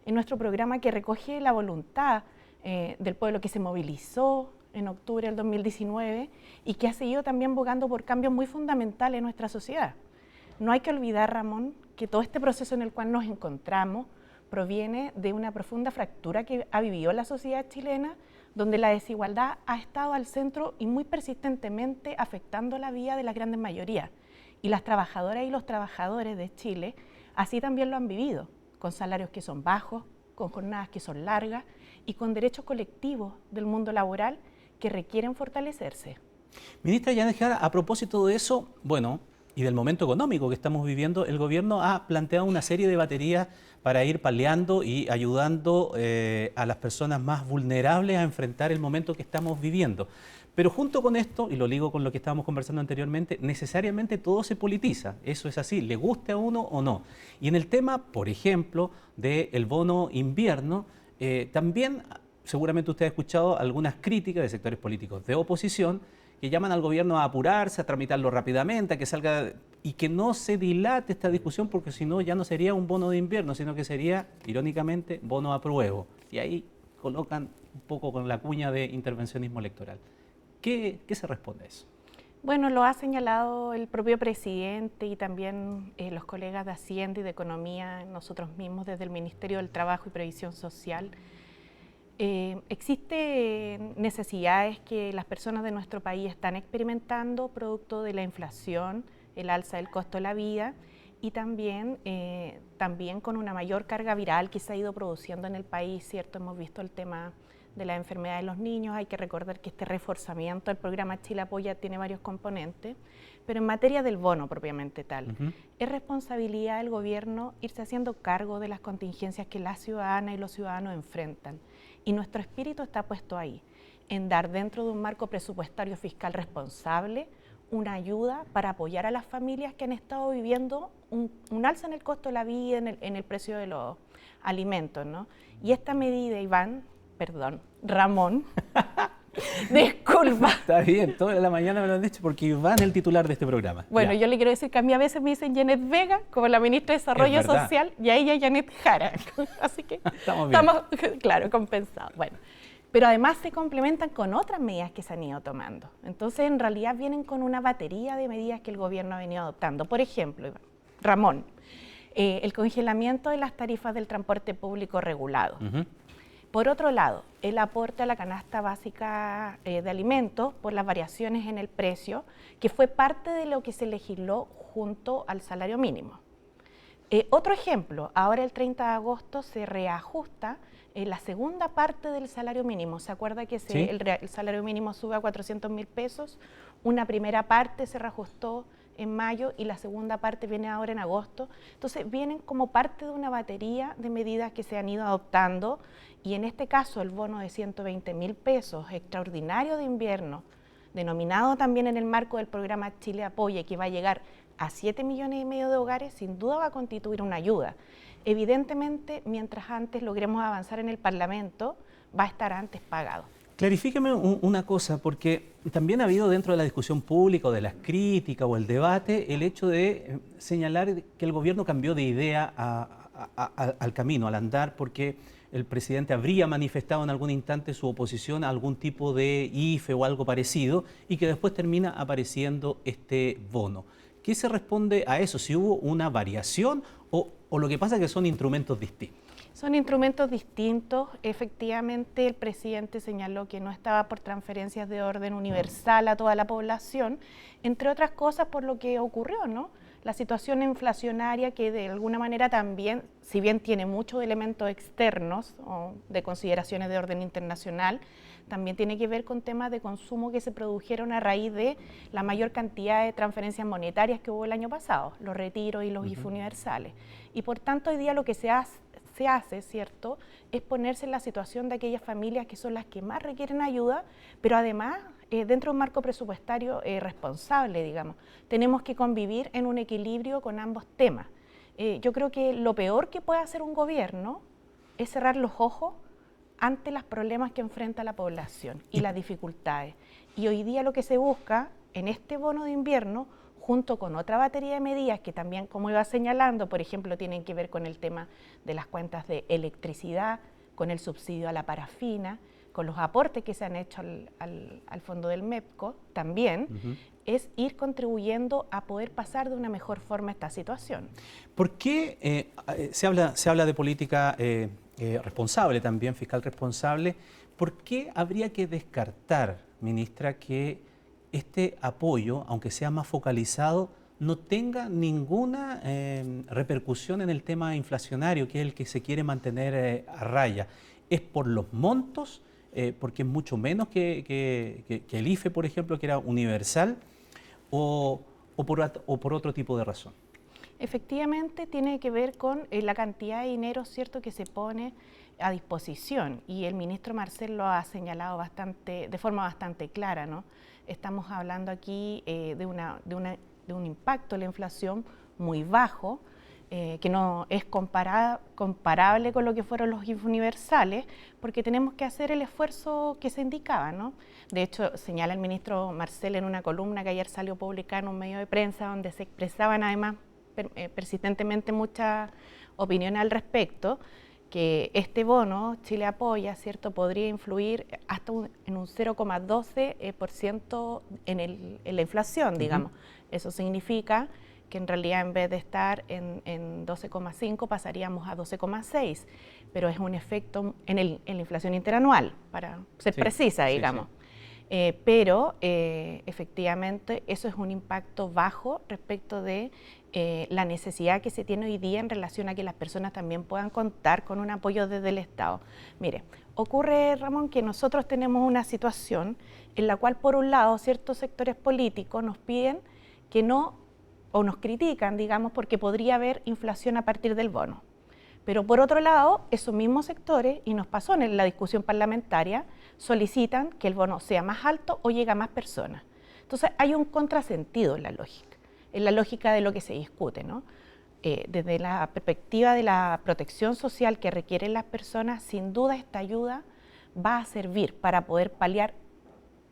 N: en nuestro programa, que recoge la voluntad del pueblo que se movilizó en octubre del 2019 y que ha seguido también bogando por cambios muy fundamentales en nuestra sociedad. No hay que olvidar, Ramón, que todo este proceso en el cual nos encontramos proviene de una profunda fractura que ha vivido la sociedad chilena, donde la desigualdad ha estado al centro y muy persistentemente afectando la vida de las grandes mayorías. Y las trabajadoras y los trabajadores de Chile así también lo han vivido, con salarios que son bajos, con jornadas que son largas y con derechos colectivos del mundo laboral que requieren fortalecerse.
A: Ministra Janet Jara, a propósito de eso, bueno, y del momento económico que estamos viviendo, el gobierno ha planteado una serie de baterías para ir paliando y ayudando a las personas más vulnerables a enfrentar el momento que estamos viviendo. Pero junto con esto, y lo ligo con lo que estábamos conversando anteriormente, necesariamente todo se politiza. Eso es así, le guste a uno o no. Y en el tema, por ejemplo, del bono invierno, también seguramente usted ha escuchado algunas críticas de sectores políticos de oposición que llaman al gobierno a apurarse, a tramitarlo rápidamente, a que salga y que no se dilate esta discusión, porque si no ya no sería un bono de invierno, sino que sería, irónicamente, bono apruebo. Y ahí colocan un poco con la cuña de intervencionismo electoral. ¿Qué se responde a eso?
N: Bueno, lo ha señalado el propio presidente y también los colegas de Hacienda y de Economía, nosotros mismos desde el Ministerio del Trabajo y Previsión Social. Existen necesidades que las personas de nuestro país están experimentando producto de la inflación, el alza del costo de la vida y también con una mayor carga viral que se ha ido produciendo en el país, ¿cierto? Hemos visto el tema de la enfermedad de los niños. Hay que recordar que este reforzamiento del programa Chile Apoya tiene varios componentes, pero en materia del bono propiamente tal, es responsabilidad del gobierno irse haciendo cargo de las contingencias que las ciudadanas y los ciudadanos enfrentan. Y nuestro espíritu está puesto ahí, en dar dentro de un marco presupuestario fiscal responsable una ayuda para apoyar a las familias que han estado viviendo un alza en el costo de la vida, en el precio de los alimentos, ¿no? Y esta medida, Ramón, disculpa.
A: Está bien, toda la mañana me lo han dicho porque Iván es el titular de este programa.
N: Bueno, yo le quiero decir que a mí a veces me dicen Janet Vega, como la ministra de Desarrollo Social, y a ella Janet Jara. Así que estamos claro, compensados. Bueno, pero además se complementan con otras medidas que se han ido tomando. Entonces, en realidad vienen con una batería de medidas que el gobierno ha venido adoptando. Por ejemplo, Ramón, el congelamiento de las tarifas del transporte público regulado. Por otro lado, el aporte a la canasta básica de alimentos por las variaciones en el precio, que fue parte de lo que se legisló junto al salario mínimo. Otro ejemplo, ahora el 30 de agosto se reajusta la segunda parte del salario mínimo. ¿Se acuerda que el salario mínimo sube a 400.000 pesos? Una primera parte se reajustó en mayo y la segunda parte viene ahora en agosto. Entonces vienen como parte de una batería de medidas que se han ido adoptando y en este caso el bono de 120.000 pesos extraordinario de invierno, denominado también en el marco del programa Chile Apoya, que va a llegar a 7,5 millones de hogares, sin duda va a constituir una ayuda. Evidentemente, mientras antes logremos avanzar en el Parlamento, va a estar antes pagado.
A: Clarifíqueme una cosa, porque también ha habido dentro de la discusión pública o de las críticas o el debate el hecho de señalar que el gobierno cambió de idea al camino, al andar, porque el presidente habría manifestado en algún instante su oposición a algún tipo de IFE o algo parecido y que después termina apareciendo este bono. ¿Qué se responde a eso? ¿Si hubo una variación o lo que pasa es que son instrumentos distintos?
N: Son instrumentos distintos. Efectivamente, el presidente señaló que no estaba por transferencias de orden universal a toda la población, entre otras cosas por lo que ocurrió, ¿no? La situación inflacionaria que de alguna manera también, si bien tiene muchos elementos externos o de consideraciones de orden internacional, también tiene que ver con temas de consumo que se produjeron a raíz de la mayor cantidad de transferencias monetarias que hubo el año pasado, los retiros y los IFE universales. Y por tanto hoy día lo que se hace, ¿cierto?, es ponerse en la situación de aquellas familias que son las que más requieren ayuda, pero además dentro de un marco presupuestario responsable, digamos. Tenemos que convivir en un equilibrio con ambos temas. Yo creo que lo peor que puede hacer un gobierno es cerrar los ojos ante los problemas que enfrenta la población y las dificultades. Y hoy día lo que se busca en este bono de invierno, junto con otra batería de medidas que también, como iba señalando, por ejemplo, tienen que ver con el tema de las cuentas de electricidad, con el subsidio a la parafina, con los aportes que se han hecho al fondo del MEPCO también, es ir contribuyendo a poder pasar de una mejor forma esta situación.
A: ¿Por qué se habla de política responsable también, fiscal responsable? ¿Por qué habría que descartar, ministra, que este apoyo, aunque sea más focalizado, no tenga ninguna repercusión en el tema inflacionario, que es el que se quiere mantener a raya? ¿Es por los montos? Porque es mucho menos que el IFE, por ejemplo, que era universal, o por otro tipo de razón.
N: Efectivamente, tiene que ver con la cantidad de dinero, ¿cierto?, que se pone a disposición, y el ministro Marcel lo ha señalado de forma bastante clara, ¿no? Estamos hablando aquí de un impacto de la inflación muy bajo, que no es comparable con lo que fueron los IFE universales, porque tenemos que hacer el esfuerzo que se indicaba, ¿no? De hecho, señala el ministro Marcel en una columna que ayer salió publicada en un medio de prensa, donde se expresaban además persistentemente muchas opiniones al respecto, que este bono, Chile Apoya, ¿cierto?, podría influir hasta en un 0,12% en la inflación, digamos. Eso significa que en realidad en vez de estar en 12,5 pasaríamos a 12,6, pero es un efecto en la inflación interanual, para ser precisa, digamos. Pero efectivamente eso es un impacto bajo respecto de la necesidad que se tiene hoy día en relación a que las personas también puedan contar con un apoyo desde el Estado. Mire, ocurre, Ramón, que nosotros tenemos una situación en la cual, por un lado, ciertos sectores políticos nos piden que no, o nos critican, digamos, porque podría haber inflación a partir del bono. Pero por otro lado, esos mismos sectores, y nos pasó en la discusión parlamentaria, solicitan que el bono sea más alto o llegue a más personas. Entonces hay un contrasentido en la lógica de lo que se discute, ¿no? Desde la perspectiva de la protección social que requieren las personas, sin duda esta ayuda va a servir para poder paliar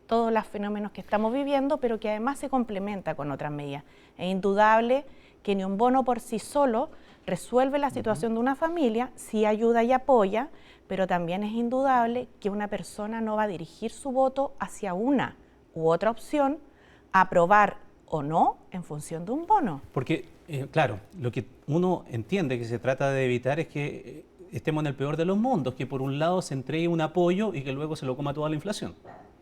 N: todos los fenómenos que estamos viviendo, pero que además se complementa con otras medidas. Es indudable que ni un bono por sí solo resuelve la situación de una familia, sí ayuda y apoya, pero también es indudable que una persona no va a dirigir su voto hacia una u otra opción, a aprobar o no en función de un bono.
A: Porque, claro, lo que uno entiende que se trata de evitar es que estemos en el peor de los mundos, que por un lado se entregue un apoyo y que luego se lo coma toda la inflación.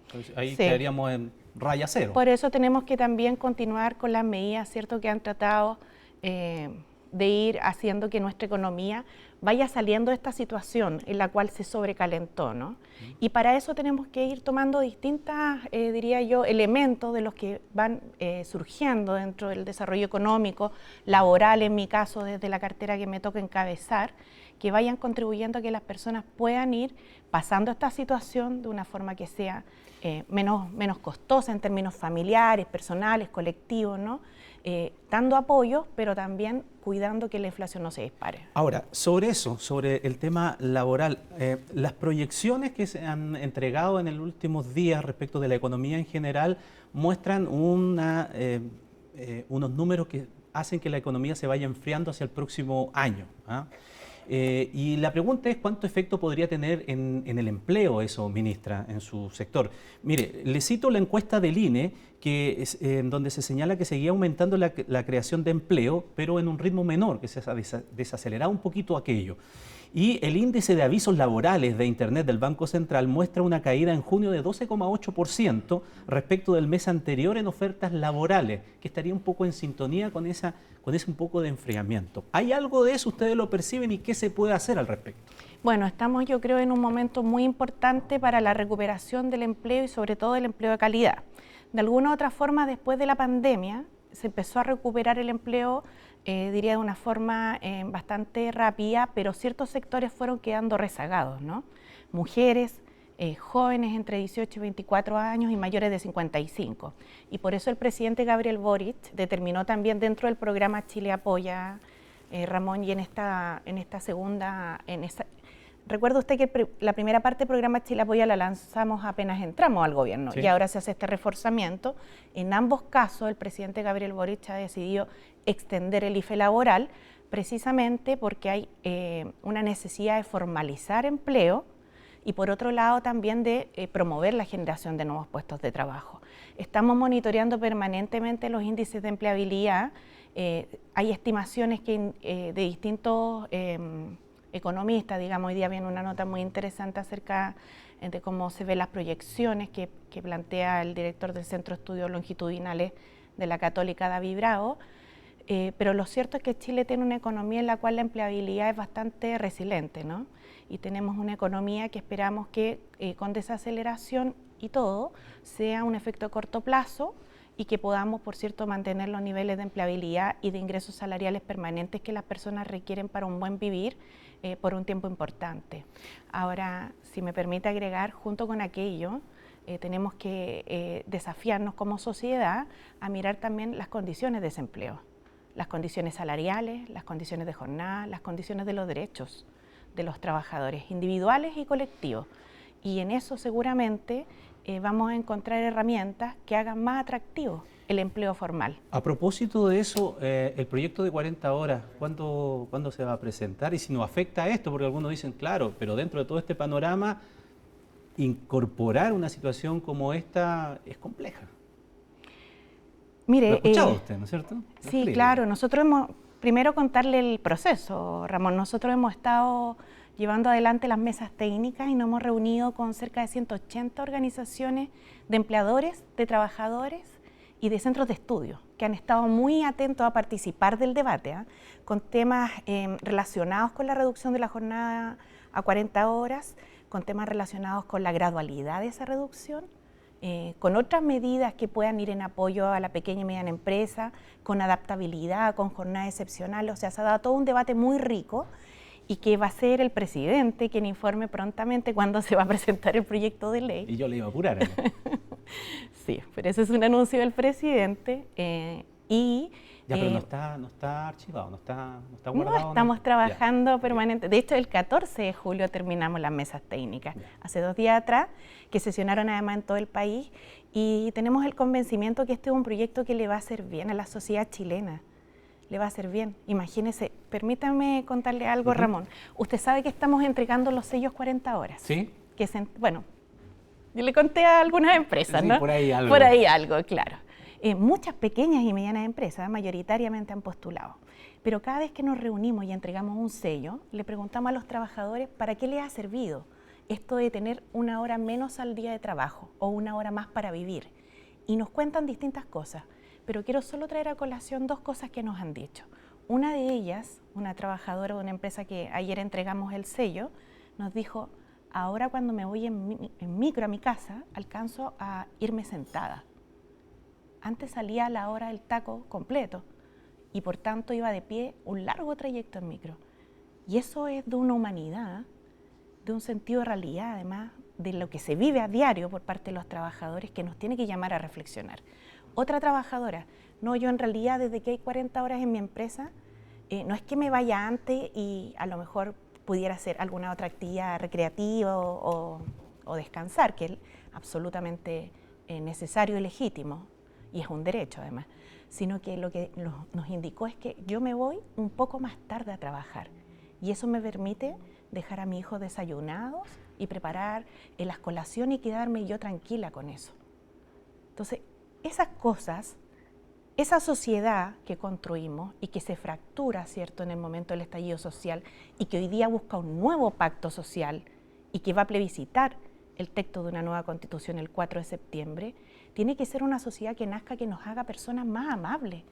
A: Entonces, ahí quedaríamos en raya cero.
N: Por eso tenemos que también continuar con las medidas, ¿cierto?, que han tratado de ir haciendo que nuestra economía vaya saliendo de esta situación en la cual se sobrecalentó, ¿no? Y para eso tenemos que ir tomando distintas, diría yo, elementos de los que van surgiendo dentro del desarrollo económico, laboral, en mi caso, desde la cartera que me toca encabezar, que vayan contribuyendo a que las personas puedan ir pasando esta situación de una forma que sea menos costosa en términos familiares, personales, colectivos, ¿no? Dando apoyo, pero también cuidando que la inflación no se dispare.
A: Ahora, sobre eso, sobre el tema laboral, las proyecciones que se han entregado en los últimos días respecto de la economía en general muestran unos números que hacen que la economía se vaya enfriando hacia el próximo año, ¿ah? Y la pregunta es cuánto efecto podría tener en el empleo eso, ministra, en su sector. Mire, le cito la encuesta del INE, que es, en donde se señala que seguía aumentando la creación de empleo, pero en un ritmo menor, que se ha desacelerado un poquito aquello. Y el índice de avisos laborales de Internet del Banco Central muestra una caída en junio de 12,8% respecto del mes anterior en ofertas laborales, que estaría un poco en sintonía con ese un poco de enfriamiento. ¿Hay algo de eso? ¿Ustedes lo perciben y qué se puede hacer al respecto?
N: Bueno, estamos yo creo en un momento muy importante para la recuperación del empleo y sobre todo el empleo de calidad. De alguna u otra forma, después de la pandemia, se empezó a recuperar el empleo, diría de una forma bastante rápida, pero ciertos sectores fueron quedando rezagados, ¿no? Mujeres, jóvenes entre 18 y 24 años y mayores de 55. Y por eso el presidente Gabriel Boric determinó también dentro del programa Chile Apoya, Ramón, y en esta segunda... Recuerda usted que la primera parte del programa Chile Apoya la lanzamos apenas entramos al gobierno, sí, y ahora se hace este reforzamiento. En ambos casos el presidente Gabriel Boric ha decidido extender el IFE laboral precisamente porque hay una necesidad de formalizar empleo y por otro lado también de promover la generación de nuevos puestos de trabajo. Estamos monitoreando permanentemente los índices de empleabilidad. Hay estimaciones de distintos economistas, digamos, hoy día viene una nota muy interesante acerca de cómo se ven las proyecciones que plantea el director del Centro de Estudios Longitudinales de la Católica, David Bravo, pero lo cierto es que Chile tiene una economía en la cual la empleabilidad es bastante resiliente, ¿no? Y tenemos una economía que esperamos que con desaceleración y todo sea un efecto a corto plazo y que podamos, por cierto, mantener los niveles de empleabilidad y de ingresos salariales permanentes que las personas requieren para un buen vivir por un tiempo importante. Ahora, si me permite agregar, junto con aquello, tenemos que desafiarnos como sociedad a mirar también las condiciones de desempleo, las condiciones salariales, las condiciones de jornada, las condiciones de los derechos de los trabajadores individuales y colectivos. Y en eso seguramente vamos a encontrar herramientas que hagan más atractivo el empleo formal.
A: A propósito de eso, el proyecto de 40 horas, ¿cuándo se va a presentar? Y si nos afecta a esto, porque algunos dicen, claro, pero dentro de todo este panorama, incorporar una situación como esta es compleja.
N: Mire,
A: ¿lo ha escuchado usted, no es cierto?
N: Sí, claro. Nosotros primero contarle el proceso, Ramón. Nosotros hemos estado llevando adelante las mesas técnicas y nos hemos reunido con cerca de 180 organizaciones de empleadores, de trabajadores y de centros de estudio, que han estado muy atentos a participar del debate, con temas relacionados con la reducción de la jornada a 40 horas, con temas relacionados con la gradualidad de esa reducción, con otras medidas que puedan ir en apoyo a la pequeña y mediana empresa, con adaptabilidad, con jornada excepcional. O sea, se ha dado todo un debate muy rico y que va a ser el presidente quien informe prontamente cuándo se va a presentar el proyecto de ley.
A: Y yo le iba a apurar, ¿no?
N: Sí, pero ese es un anuncio del presidente
A: Ya, pero no está archivado, no está guardado.
N: No, estamos trabajando permanente. De hecho, el 14 de julio terminamos las mesas técnicas. Hace 2 días atrás, que sesionaron además en todo el país, y tenemos el convencimiento que este es un proyecto que le va a hacer bien a la sociedad chilena. Le va a hacer bien. Imagínese, permítame contarle algo, Ramón. Usted sabe que estamos entregando los sellos 40 horas.
A: Sí.
N: Bueno, yo le conté a algunas empresas,
A: sí,
N: ¿no?
A: Por ahí algo.
N: Por ahí algo, claro. Muchas pequeñas y medianas empresas mayoritariamente han postulado, pero cada vez que nos reunimos y entregamos un sello, le preguntamos a los trabajadores para qué les ha servido esto de tener 1 hora menos al día de trabajo o 1 hora más para vivir. Y nos cuentan distintas cosas, pero quiero solo traer a colación 2 cosas que nos han dicho. una de ellas, una trabajadora de una empresa que ayer entregamos el sello, nos dijo, ahora cuando me voy en micro a mi casa, alcanzo a irme sentada. Antes salía a la hora del taco completo y por tanto iba de pie un largo trayecto en micro. Y eso es de una humanidad, de un sentido de realidad, además de lo que se vive a diario por parte de los trabajadores, que nos tiene que llamar a reflexionar. Otra trabajadora, no, yo en realidad desde que hay 40 horas en mi empresa, no es que me vaya antes y a lo mejor pudiera hacer alguna otra actividad recreativa o descansar, que es absolutamente necesario y legítimo, y es un derecho además, sino que lo que nos indicó es que yo me voy un poco más tarde a trabajar y eso me permite dejar a mi hijo desayunados y preparar las colaciones y quedarme yo tranquila con eso. Entonces, esas cosas, esa sociedad que construimos y que se fractura, ¿cierto?, en el momento del estallido social y que hoy día busca un nuevo pacto social y que va a plebiscitar el texto de una nueva constitución el 4 de septiembre, tiene que ser una sociedad que nazca, que nos haga personas más amables.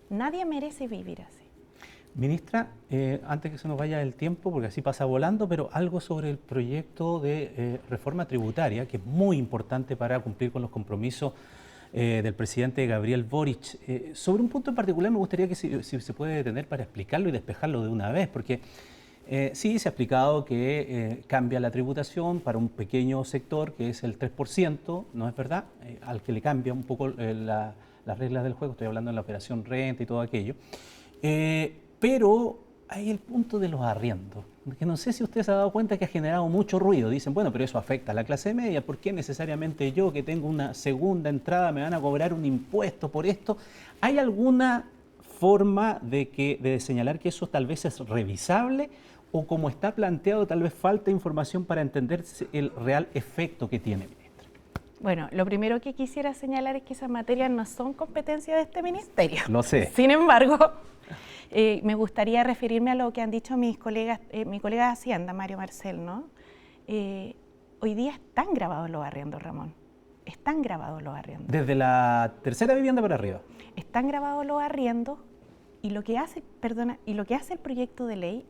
N: Nadie merece vivir así.
A: Ministra, antes que se nos vaya el tiempo, porque así pasa volando, pero algo sobre el proyecto de reforma tributaria, que es muy importante para cumplir con los compromisos del presidente Gabriel Boric. Sobre un punto en particular me gustaría que si se puede detener para explicarlo y despejarlo de una vez, porque sí se ha explicado que cambia la tributación para un pequeño sector, que es el 3%, ¿no es verdad? Al que le cambia un poco las reglas del juego, estoy hablando de la operación renta y todo aquello. Pero hay el punto de los arriendos, que no sé si usted se ha dado cuenta que ha generado mucho ruido. Dicen, bueno, pero eso afecta a la clase media, ¿por qué necesariamente yo, que tengo una segunda entrada, me van a cobrar un impuesto por esto? ¿Hay alguna forma de señalar que eso tal vez es revisable o como está planteado tal vez falta información para entender el real efecto que tiene, ministra?
N: Bueno, lo primero que quisiera señalar es que esas materias no son competencia de este ministerio.
A: Lo sé.
N: Sin embargo, me gustaría referirme a lo que han dicho mis colegas, mi colega de Hacienda, Mario Marcel, ¿no? Hoy día están grabados los arriendos, Ramón. Están grabados los arriendos.
A: Desde la tercera vivienda para arriba.
N: Están grabados los arriendos y lo que hace, el proyecto de ley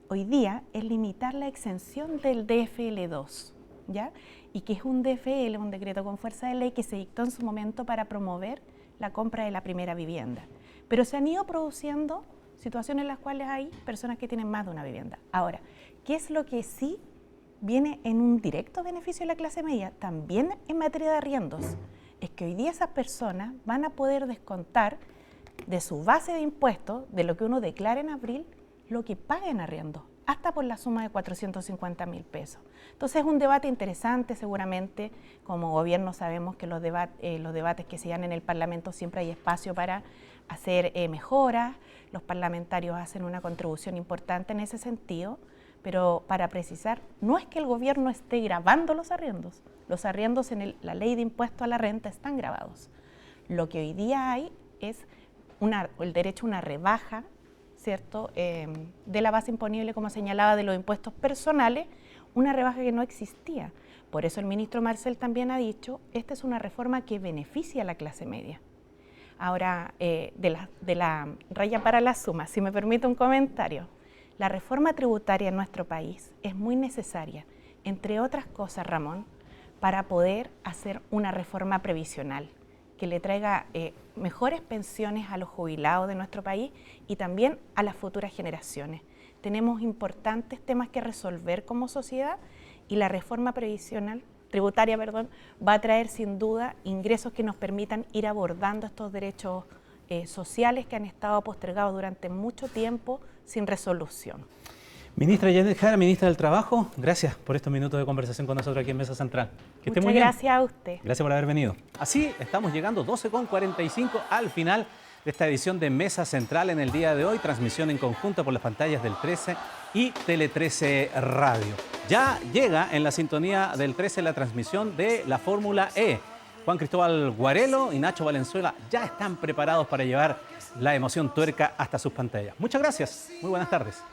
N: hoy día es limitar la exención del DFL2, ¿ya? Y que es un DFL, un decreto con fuerza de ley que se dictó en su momento para promover la compra de la primera vivienda. Pero se han ido produciendo situaciones en las cuales hay personas que tienen más de una vivienda. Ahora, ¿qué es lo que sí viene en un directo beneficio de la clase media? También en materia de arriendos. Es que hoy día esas personas van a poder descontar de su base de impuestos, de lo que uno declara en abril, lo que paga en arriendo, hasta por la suma de 450.000 pesos. Entonces es un debate interesante, seguramente. Como gobierno sabemos que los debates que se dan en el Parlamento siempre hay espacio para hacer mejoras. Los parlamentarios hacen una contribución importante en ese sentido, pero para precisar, no es que el gobierno esté grabando los arriendos en la ley de impuesto a la renta están grabados. Lo que hoy día hay es el derecho a una rebaja, ¿cierto?, de la base imponible, como señalaba, de los impuestos personales, una rebaja que no existía. Por eso el ministro Marcel también ha dicho, esta es una reforma que beneficia a la clase media. Ahora, de la raya para la suma, si me permite un comentario, la reforma tributaria en nuestro país es muy necesaria, entre otras cosas, Ramón, para poder hacer una reforma previsional que le traiga mejores pensiones a los jubilados de nuestro país y también a las futuras generaciones. Tenemos importantes temas que resolver como sociedad y la reforma tributaria, va a traer sin duda ingresos que nos permitan ir abordando estos derechos sociales que han estado postergados durante mucho tiempo sin resolución.
A: Ministra Janet Jara, ministra del Trabajo, gracias por estos minutos de conversación con nosotros aquí en Mesa Central. Que esté muy bien.
N: Muchas gracias a usted.
A: Gracias por haber venido. Así estamos llegando 12:45 al final de esta edición de Mesa Central en el día de hoy. Transmisión en conjunto por las pantallas del 13 y Tele 13 Radio. Ya llega en la sintonía del 13 la transmisión de la Fórmula E. Juan Cristóbal Guarelo y Nacho Valenzuela ya están preparados para llevar la emoción tuerca hasta sus pantallas. Muchas gracias. Muy buenas tardes.